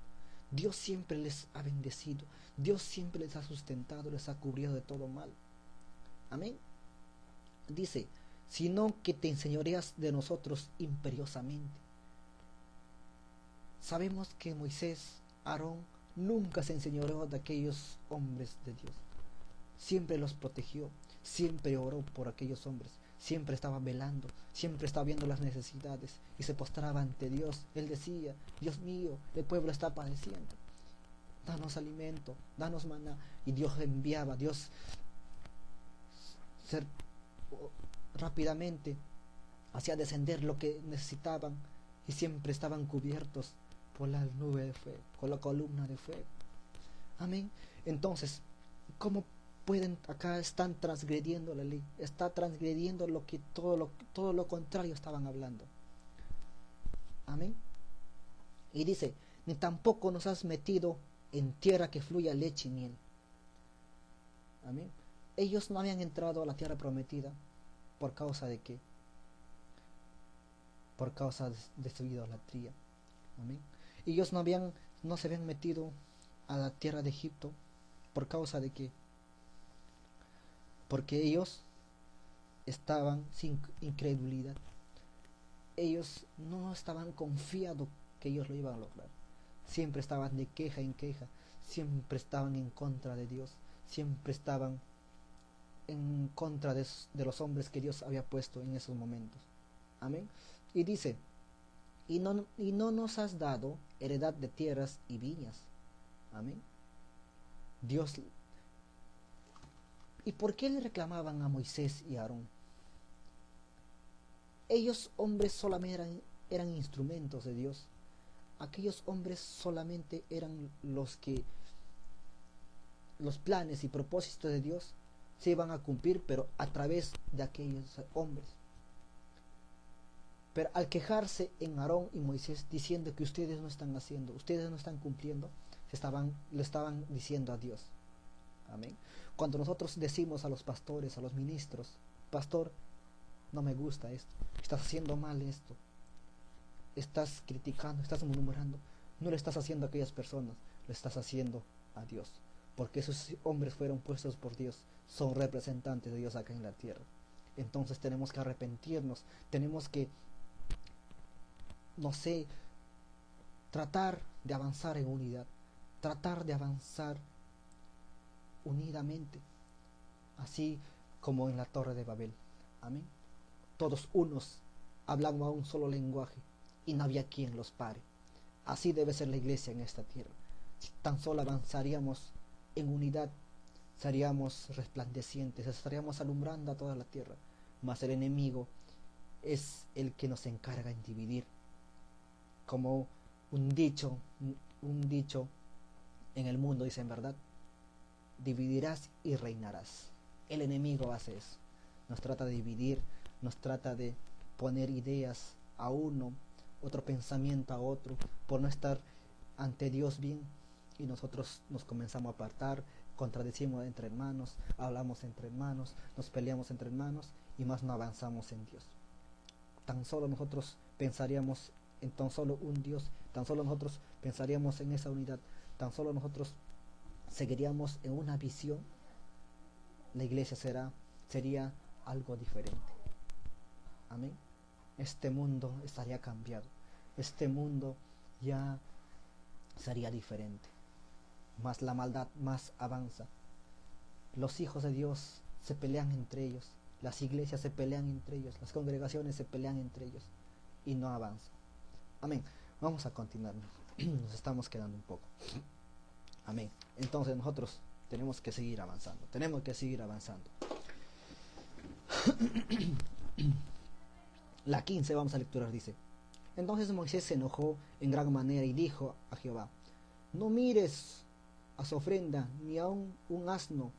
Dios siempre les ha bendecido. Dios siempre les ha sustentado, les ha cubrido de todo mal. Amén. Dice, sino que te enseñoreas de nosotros imperiosamente. Sabemos que Moisés, Aarón, nunca se enseñoreó de aquellos hombres de Dios. Siempre los protegió, siempre oró por aquellos hombres, siempre estaba velando, siempre estaba viendo las necesidades y se postraba ante Dios. Él decía: Dios mío, el pueblo está padeciendo, danos alimento, danos maná. Y Dios enviaba, Dios rápidamente hacía descender lo que necesitaban, y siempre estaban cubiertos por la nube de fuego, con la columna de fuego. Amén. Entonces ¿Cómo pueden? Acá están transgrediendo la ley, está transgrediendo todo lo contrario estaban hablando. Amén. Y dice, ni tampoco nos has metido en tierra que fluya leche y miel. Amén. Ellos no habían entrado a la tierra prometida. ¿Por causa de qué? Por causa de su idolatría. Amén. Ellos no se habían metido a la tierra de Egipto. ¿Por causa de qué? Porque ellos estaban sin incredulidad. Ellos no estaban confiados que ellos lo iban a lograr. Siempre estaban de queja en queja. Siempre estaban en contra de Dios. Siempre estaban en contra de los hombres que Dios había puesto en esos momentos. Amén. Y dice, y no nos has dado heredad de tierras y viñas. Amén. Dios. ¿Y por qué le reclamaban a Moisés y a Aarón? Ellos hombres solamente eran instrumentos de Dios. Aquellos hombres solamente eran los planes y propósitos de Dios se iban a cumplir, pero a través de aquellos hombres. Pero al quejarse en Aarón y Moisés diciendo que ustedes no están haciendo, ustedes no están cumpliendo, le estaban diciendo a Dios. Amén. Cuando nosotros decimos a los pastores, a los ministros, pastor, no me gusta esto, estás haciendo mal esto, estás criticando, estás murmurando, no le estás haciendo a aquellas personas, le estás haciendo a Dios, porque esos hombres fueron puestos por Dios, son representantes de Dios acá en la tierra. Entonces tenemos que arrepentirnos, tenemos que, no sé, tratar de avanzar en unidad, tratar de avanzar unidamente, así como en la Torre de Babel. Amén. Todos unos hablaban a un solo lenguaje y no había quien los pare. Así debe ser la iglesia en esta tierra. Si tan solo avanzaríamos en unidad, seríamos resplandecientes, estaríamos alumbrando a toda la tierra. Mas el enemigo es el que nos encarga en dividir. Como un dicho en el mundo dice, en verdad, dividirás y reinarás. El enemigo hace eso, nos trata de dividir, nos trata de poner ideas a uno, otro pensamiento a otro, por no estar ante Dios bien, y nosotros nos comenzamos a apartar, contradecimos entre hermanos, hablamos entre hermanos, nos peleamos entre hermanos y más no avanzamos en Dios. Tan solo nosotros pensaríamos en tan solo un Dios, tan solo nosotros pensaríamos en esa unidad, tan solo nosotros seguiríamos en una visión, la iglesia sería algo diferente. Amén. Este mundo estaría cambiado, este mundo ya sería diferente, más la maldad más avanza, los hijos de Dios se pelean entre ellos, las iglesias se pelean entre ellos, las congregaciones se pelean entre ellos y no avanza. Amén. Vamos a continuar, nos estamos quedando un poco. Amén. Entonces nosotros tenemos que seguir avanzando, La 15 vamos a lecturar, dice: Entonces Moisés se enojó en gran manera y dijo a Jehová: No mires a su ofrenda, ni aun un asno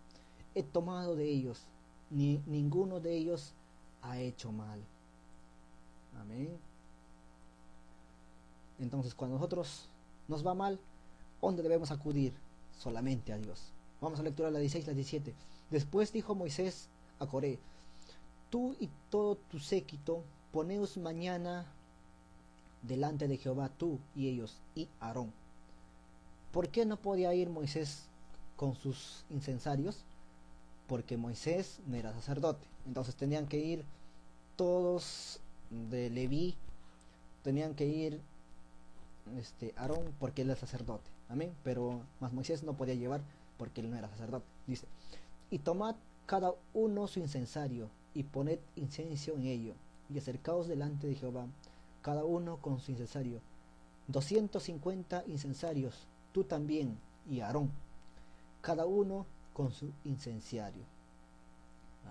he tomado de ellos, ni ninguno de ellos ha hecho mal. Amén. Entonces cuando nosotros nos va mal, ¿dónde debemos acudir? Solamente a Dios. Vamos a lecturar la 16 y la 17. Después dijo Moisés a Coré: Tú y todo tu séquito, poneos mañana delante de Jehová, tú y ellos, y Aarón. ¿Por qué no podía ir Moisés con sus incensarios? Porque Moisés no era sacerdote. Entonces tenían que ir todos de Leví, tenían que ir Aarón porque él era sacerdote. Amén. Pero más Moisés no podía llevar porque él no era sacerdote. Dice: Y tomad cada uno su incensario y poned incienso en ello, y acercaos delante de Jehová, cada uno con su incensario, 250 incensarios, tú también y Aarón, cada uno con su incenciario.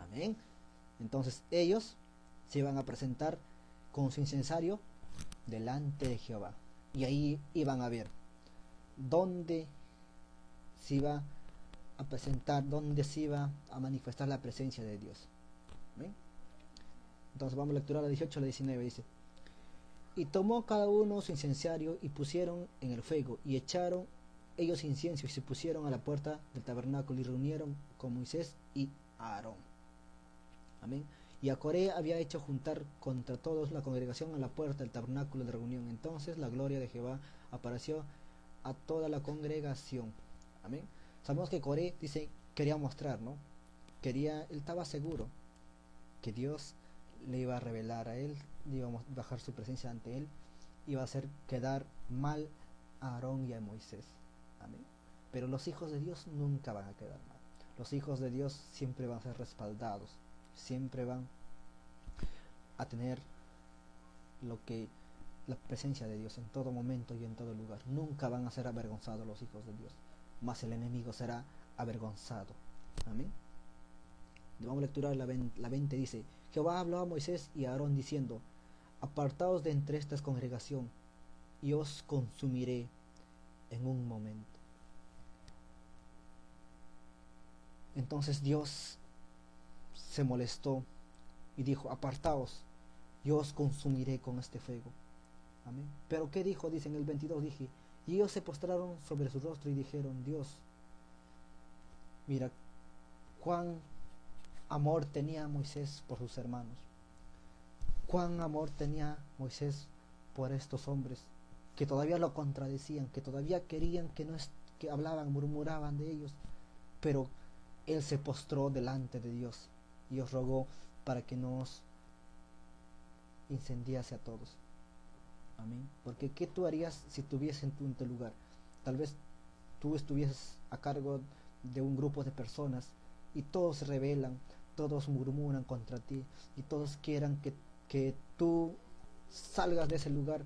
Amén. Entonces ellos se iban a presentar con su incensario delante de Jehová, y ahí iban a ver dónde se iba a presentar, donde se iba a manifestar la presencia de Dios. ¿Ven? Entonces vamos a lecturar la 18 a la 19, dice: y tomó cada uno su incensario y pusieron en el fuego, y echaron ellos incienso y se pusieron a la puerta del tabernáculo y reunieron con Moisés y Aarón. Amén. Y a Coré había hecho juntar contra todos la congregación a la puerta del tabernáculo de reunión. Entonces la gloria de Jehová apareció a toda la congregación. Amén. Sabemos que Coré dice, quería mostrar, ¿no? Él estaba seguro que Dios le iba a revelar a él, le iba a bajar su presencia ante él, iba a hacer quedar mal a Aarón y a Moisés. Amén. Pero los hijos de Dios nunca van a quedar mal. Los hijos de Dios siempre van a ser respaldados, siempre van a tener la presencia de Dios en todo momento y en todo lugar. Nunca van a ser avergonzados los hijos de Dios, mas el enemigo será avergonzado. Amén. Vamos a lecturar la 20, dice: Jehová habló a Moisés y a Aarón diciendo: apartaos de entre esta congregación y os consumiré en un momento. Entonces Dios se molestó y dijo: apartaos, yo os consumiré con este fuego. Amén. Pero ¿qué dijo? Dice en el 22, dije: y ellos se postraron sobre su rostro y dijeron: Dios, mira cuán amor tenía Moisés por sus hermanos, cuán amor tenía Moisés por estos hombres que todavía lo contradecían, que todavía querían que hablaban, murmuraban de ellos, pero él se postró delante de Dios y os rogó para que nos incendiase a todos. Amén. Porque ¿qué tú harías si estuviese en tu lugar? Tal vez tú estuvieses a cargo de un grupo de personas y todos se rebelan, todos murmuran contra ti y todos quieran que tú salgas de ese lugar.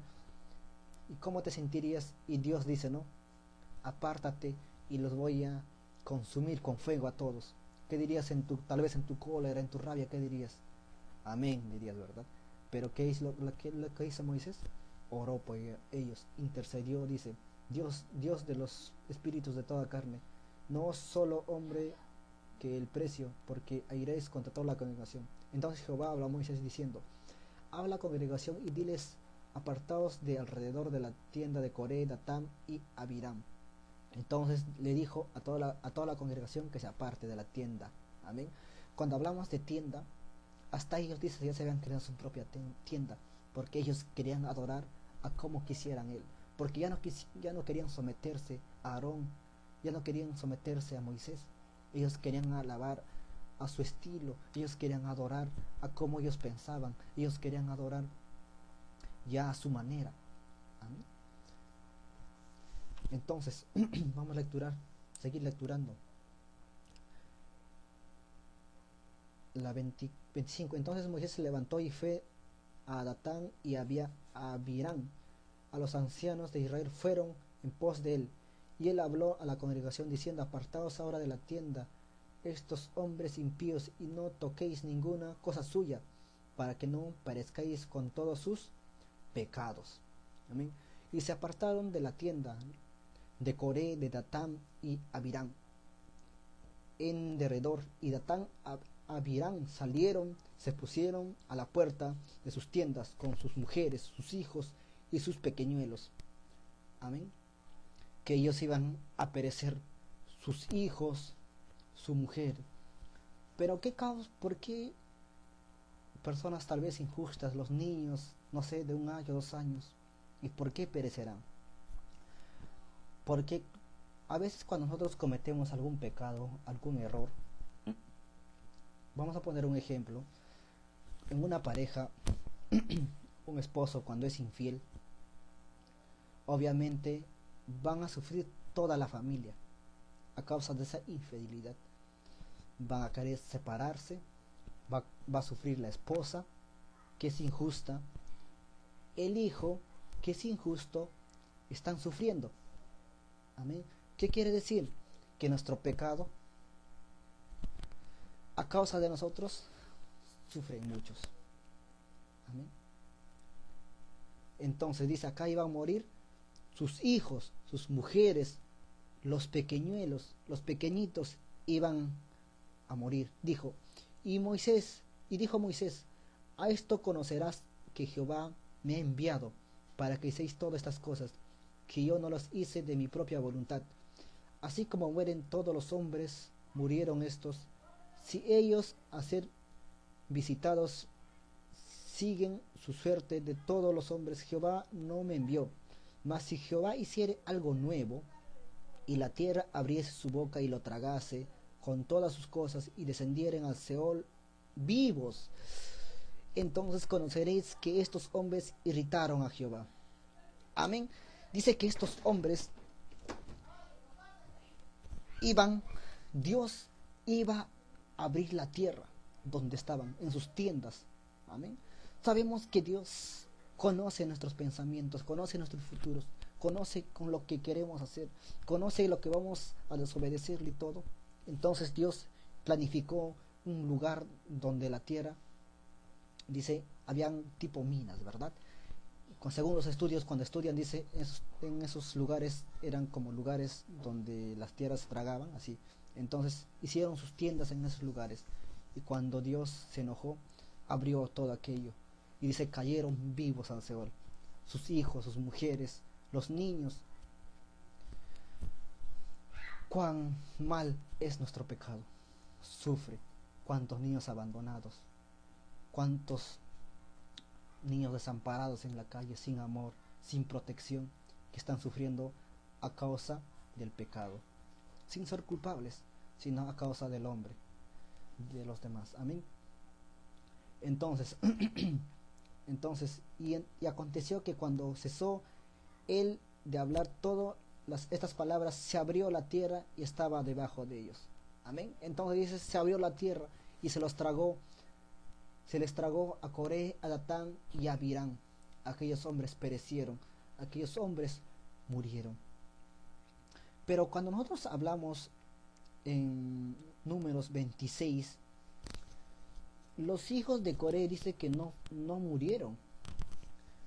¿Y cómo te sentirías? Y Dios dice: no, apártate y los voy a consumir con fuego a todos. ¿Qué dirías tal vez en tu cólera, en tu rabia? ¿Qué dirías? Amén, dirías, ¿verdad? Pero ¿qué es lo que hizo Moisés? Oró por ellos, intercedió, dice: Dios de los espíritus de toda carne, no solo hombre que el precio, porque iréis contra toda la congregación. Entonces Jehová habló a Moisés diciendo: habla a la congregación y diles: apartaos de alrededor de la tienda de Coré, Datán y Abiram. Entonces le dijo a toda la congregación que se aparte de la tienda. Amén. Cuando hablamos de tienda, hasta ellos, dice, ya se habían creado su propia tienda, porque ellos querían adorar a como quisieran él, porque ya no querían someterse a Aarón, ya no querían someterse a Moisés. Ellos querían alabar a su estilo, ellos querían adorar a como ellos pensaban, ellos querían adorar ya a su manera. Amén. Entonces vamos a seguir lecturando la 25. Entonces Moisés se levantó y fue a Datán y a Abiram. A los ancianos de Israel fueron en pos de él, y él habló a la congregación diciendo: apartaos ahora de la tienda estos hombres impíos y no toquéis ninguna cosa suya, para que no perezcáis con todos sus pecados. Amén. Y se apartaron de la tienda de Coré, de Datán y Abiram en derredor, y Datán Abiram salieron, se pusieron a la puerta de sus tiendas con sus mujeres, sus hijos y sus pequeñuelos. Amén. Que ellos iban a perecer, sus hijos, su mujer. Pero ¿por qué personas tal vez injustas, los niños, no sé, de 1 año, 2 años, y por qué perecerán? Porque a veces cuando nosotros cometemos algún pecado, algún error, vamos a poner un ejemplo, en una pareja, un esposo cuando es infiel, obviamente van a sufrir toda la familia a causa de esa infidelidad. Van a querer separarse, va a sufrir la esposa, que es injusta, el hijo, que es injusto, están sufriendo. Amén. ¿Qué quiere decir? Que nuestro pecado, a causa de nosotros, sufren muchos. Amén. Entonces dice acá: iban a morir sus hijos, sus mujeres, los pequeñuelos, los pequeñitos iban a morir. Y dijo Moisés, a esto conocerás que Jehová me ha enviado para que hicéis todas estas cosas, que yo no las hice de mi propia voluntad. Así como mueren todos los hombres, murieron estos. Si ellos, a ser visitados, siguen su suerte de todos los hombres, Jehová no me envió. Mas si Jehová hiciere algo nuevo, y la tierra abriese su boca y lo tragase con todas sus cosas, y descendieren al Seol vivos, entonces conoceréis que estos hombres irritaron a Jehová. Amén. Dice que estos hombres Dios iba a abrir la tierra donde estaban, en sus tiendas. Amén. Sabemos que Dios conoce nuestros pensamientos, conoce nuestros futuros, conoce con lo que queremos hacer, conoce lo que vamos a desobedecerle y todo. Entonces Dios planificó un lugar donde la tierra, dice, habían tipo minas, ¿verdad? Según los estudios, cuando estudian, dice, en esos lugares eran como lugares donde las tierras tragaban, así. Entonces hicieron sus tiendas en esos lugares. Y cuando Dios se enojó, abrió todo aquello. Y dice, cayeron vivos al Seol. Sus hijos, sus mujeres, los niños. Cuán mal es nuestro pecado. Sufre. Cuántos niños abandonados. Cuántos niños desamparados en la calle, sin amor, sin protección, que están sufriendo a causa del pecado, sin ser culpables, sino a causa del hombre, de los demás. Amén. Entonces, y aconteció que cuando cesó él de hablar todas estas palabras, se abrió la tierra y estaba debajo de ellos. Amén. Entonces dice, se abrió la tierra y se les tragó a Coré, a Datán y a Abirán. Aquellos hombres perecieron, aquellos hombres murieron. Pero cuando nosotros hablamos en Números 26, los hijos de Coré dice que no murieron.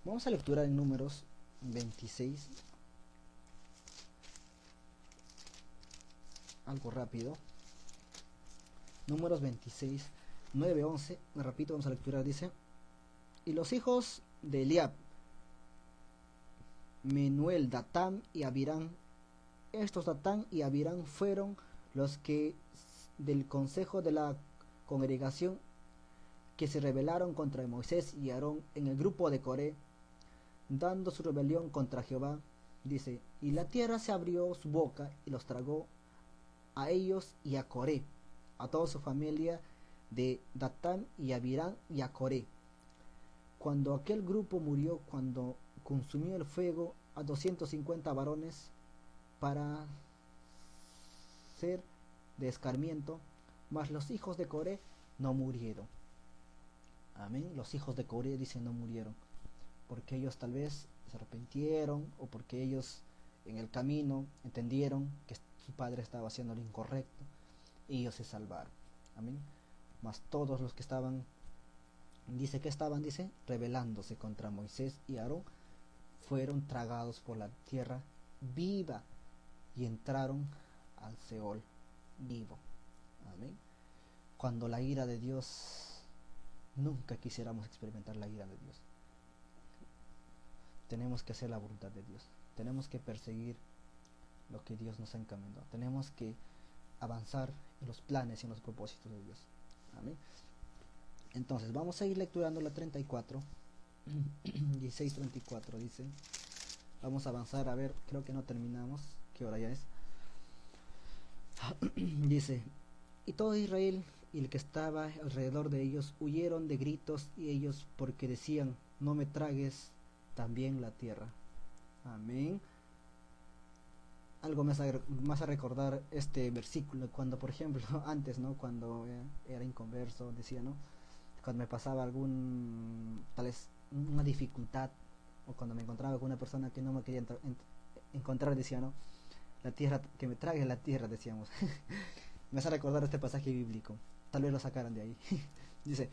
Vamos a lecturar en Números 26, algo rápido. Números 26, 9, 11, me repito, vamos a lecturar, dice: y los hijos de Eliab, Menuel, Datán y Abirán. Estos Datán y Abirán fueron los que del consejo de la congregación que se rebelaron contra Moisés y Aarón en el grupo de Coré, dando su rebelión contra Jehová. Dice, y la tierra se abrió su boca y los tragó a ellos y a Coré, a toda su familia de Datán y Abirán y a Coré. Cuando aquel grupo murió, cuando consumió el fuego a 250 varones para ser de escarmiento, mas los hijos de Coré no murieron. Amén. Los hijos de Coré, dicen, no murieron, porque ellos tal vez se arrepintieron, o porque ellos en el camino entendieron que su padre estaba haciendo lo incorrecto, y ellos se salvaron. Amén. Mas todos los que estaban, dice, rebelándose contra Moisés y Aarón, fueron tragados por la tierra viva y entraron al Seol vivo. Amén. Cuando la ira de Dios, nunca quisiéramos experimentar la ira de Dios. Tenemos que hacer la voluntad de Dios. Tenemos que perseguir lo que Dios nos ha encomendado. Tenemos que avanzar en los planes y en los propósitos de Dios. Amén. Entonces vamos a ir lecturando la 34, 16:34 dice. Vamos a avanzar, a ver, creo que no terminamos. ¿Qué hora ya es? Dice, y todo Israel y el que estaba alrededor de ellos huyeron de gritos y ellos, porque decían, no me tragues también la tierra. Amén. Algo me hace recordar este versículo cuando, por ejemplo, antes, ¿no? Cuando era inconverso, decía, ¿no? Cuando me pasaba tal vez una dificultad, o cuando me encontraba con una persona que no me quería encontrar, decía, ¿no? La tierra, que me trague la tierra, decíamos. Me hace recordar este pasaje bíblico. Tal vez lo sacaran de ahí. Dice,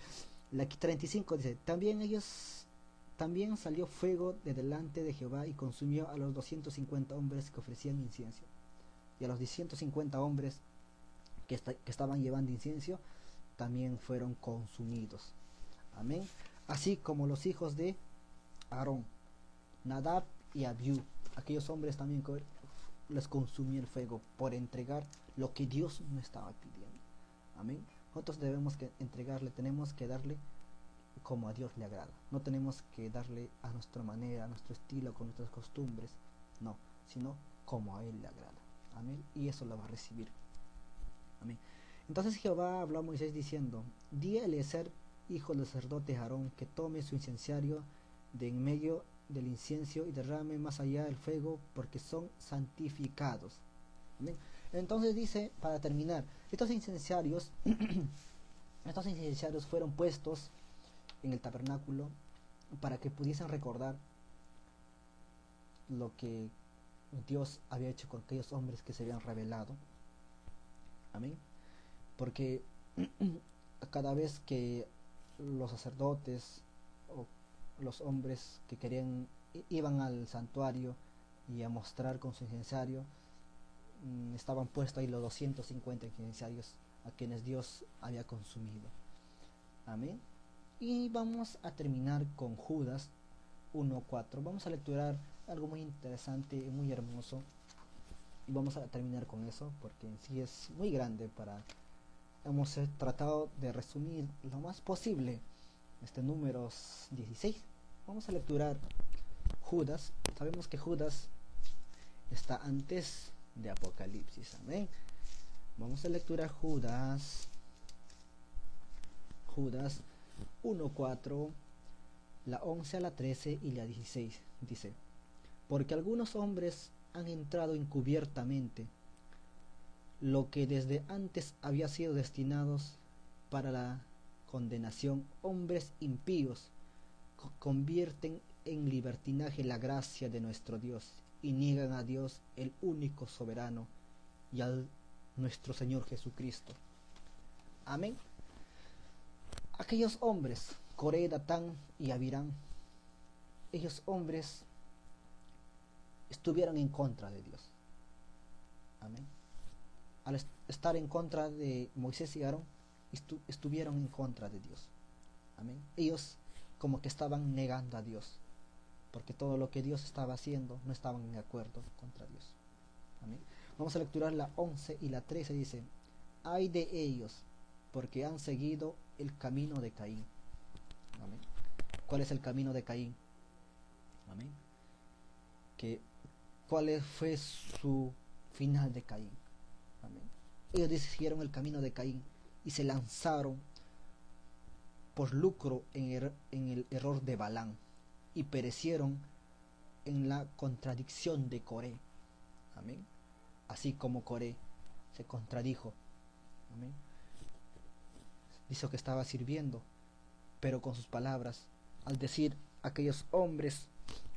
la 35 dice, también salió fuego de delante de Jehová y consumió a los 250 hombres que ofrecían incienso. y a los 150 hombres que estaban llevando incienso también fueron consumidos. Amén. Así como los hijos de Aarón, Nadab y Abiú, aquellos hombres también les consumió el fuego por entregar lo que Dios no estaba pidiendo. Amén. Nosotros debemos que entregarle, tenemos que darle como a Dios le agrada. No tenemos que darle a nuestra manera, a nuestro estilo, con nuestras costumbres, no, sino como a Él le agrada. Amén. Y eso lo va a recibir. Amén. Entonces Jehová habló a Moisés diciendo: di a Eliezer, hijo del sacerdote Aarón, que tome su incenciario de en medio del incienso y derrame más allá el fuego, porque son santificados. Amén. Entonces dice, para terminar, estos incenciarios fueron puestos en el tabernáculo para que pudiesen recordar lo que Dios había hecho con aquellos hombres que se habían rebelado. Amén. Porque cada vez que los sacerdotes o los hombres que querían iban al santuario y a mostrar con su incensario, estaban puestos ahí los 250 incensarios a quienes Dios había consumido. Amén. Y vamos a terminar con Judas 1:4. Vamos a lecturar algo muy interesante y muy hermoso, y vamos a terminar con eso porque en sí es muy grande. Hemos tratado de resumir lo más posible Números 16. Vamos a lecturar Judas. Sabemos que Judas está antes de Apocalipsis. Amén. Vamos a lecturar Judas 1:4, la 11 a la 13 y la 16. Dice: porque algunos hombres han entrado encubiertamente, lo que desde antes había sido destinados para la condenación, hombres impíos, convierten en libertinaje la gracia de nuestro Dios y niegan a Dios, el único soberano, y a nuestro Señor Jesucristo. Amén. Aquellos hombres, Coré, Datán y Abirán, ellos hombres estuvieron en contra de Dios. Amén. Al estar en contra de Moisés y Aarón, estuvieron en contra de Dios. Amén. Ellos como que estaban negando a Dios, porque todo lo que Dios estaba haciendo no estaban en acuerdo contra Dios. Amén. Vamos a lecturar la 11 y la 13. Dice: ay de ellos, porque han seguido el camino de Caín. Amén. ¿Cuál es el camino de Caín? Amén. ¿Cuál fue su final de Caín? Amén. Ellos siguieron el camino de Caín y se lanzaron por lucro en el error de Balán, y perecieron en la contradicción de Coré. Amén. Así como Coré se contradijo. Amén. Dijo que estaba sirviendo, pero con sus palabras, al decir aquellos hombres,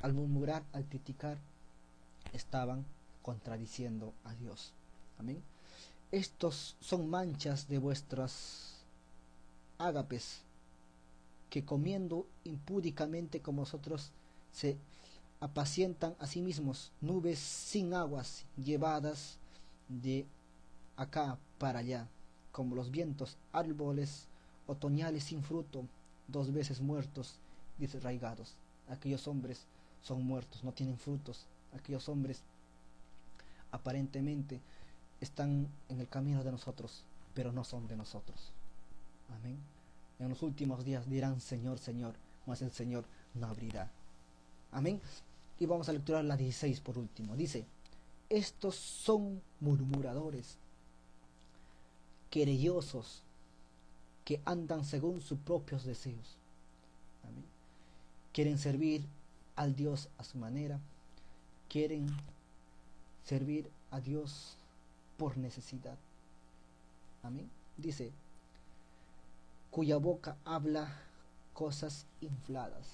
al murmurar, al criticar, estaban contradiciendo a Dios. Amén. Estos son manchas de vuestras ágapes, que comiendo impúdicamente como vosotros se apacientan a sí mismos, nubes sin aguas, llevadas de acá para allá, como los vientos, árboles otoñales sin fruto, 2 veces muertos, desarraigados. Aquellos hombres son muertos, no tienen frutos. Aquellos hombres aparentemente están en el camino de nosotros, pero no son de nosotros. Amén. En los últimos días dirán: Señor, Señor, mas el Señor no abrirá. Amén. Y vamos a lecturar la 16 por último. Dice: estos son murmuradores, querellosos, que andan según sus propios deseos. Amén. Quieren servir al Dios a su manera. Quieren servir a Dios por necesidad. Amén. Dice: cuya boca habla cosas infladas.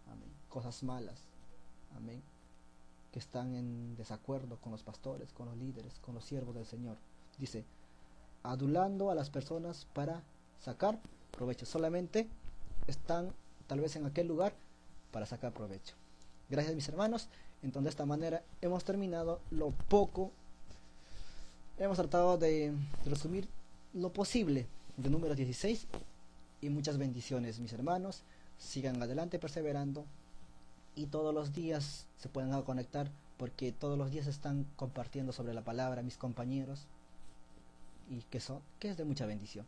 Amén. Cosas malas. Amén. Que están en desacuerdo con los pastores, con los líderes, con los siervos del Señor. Dice: adulando a las personas para sacar provecho. Solamente están tal vez en aquel lugar para sacar provecho. Gracias, mis hermanos. Entonces, de esta manera hemos terminado lo poco hemos tratado de resumir lo posible de Números 16 y muchas bendiciones, mis hermanos. Sigan adelante perseverando y todos los días se pueden conectar porque todos los días están compartiendo sobre la palabra mis compañeros y que es de mucha bendición.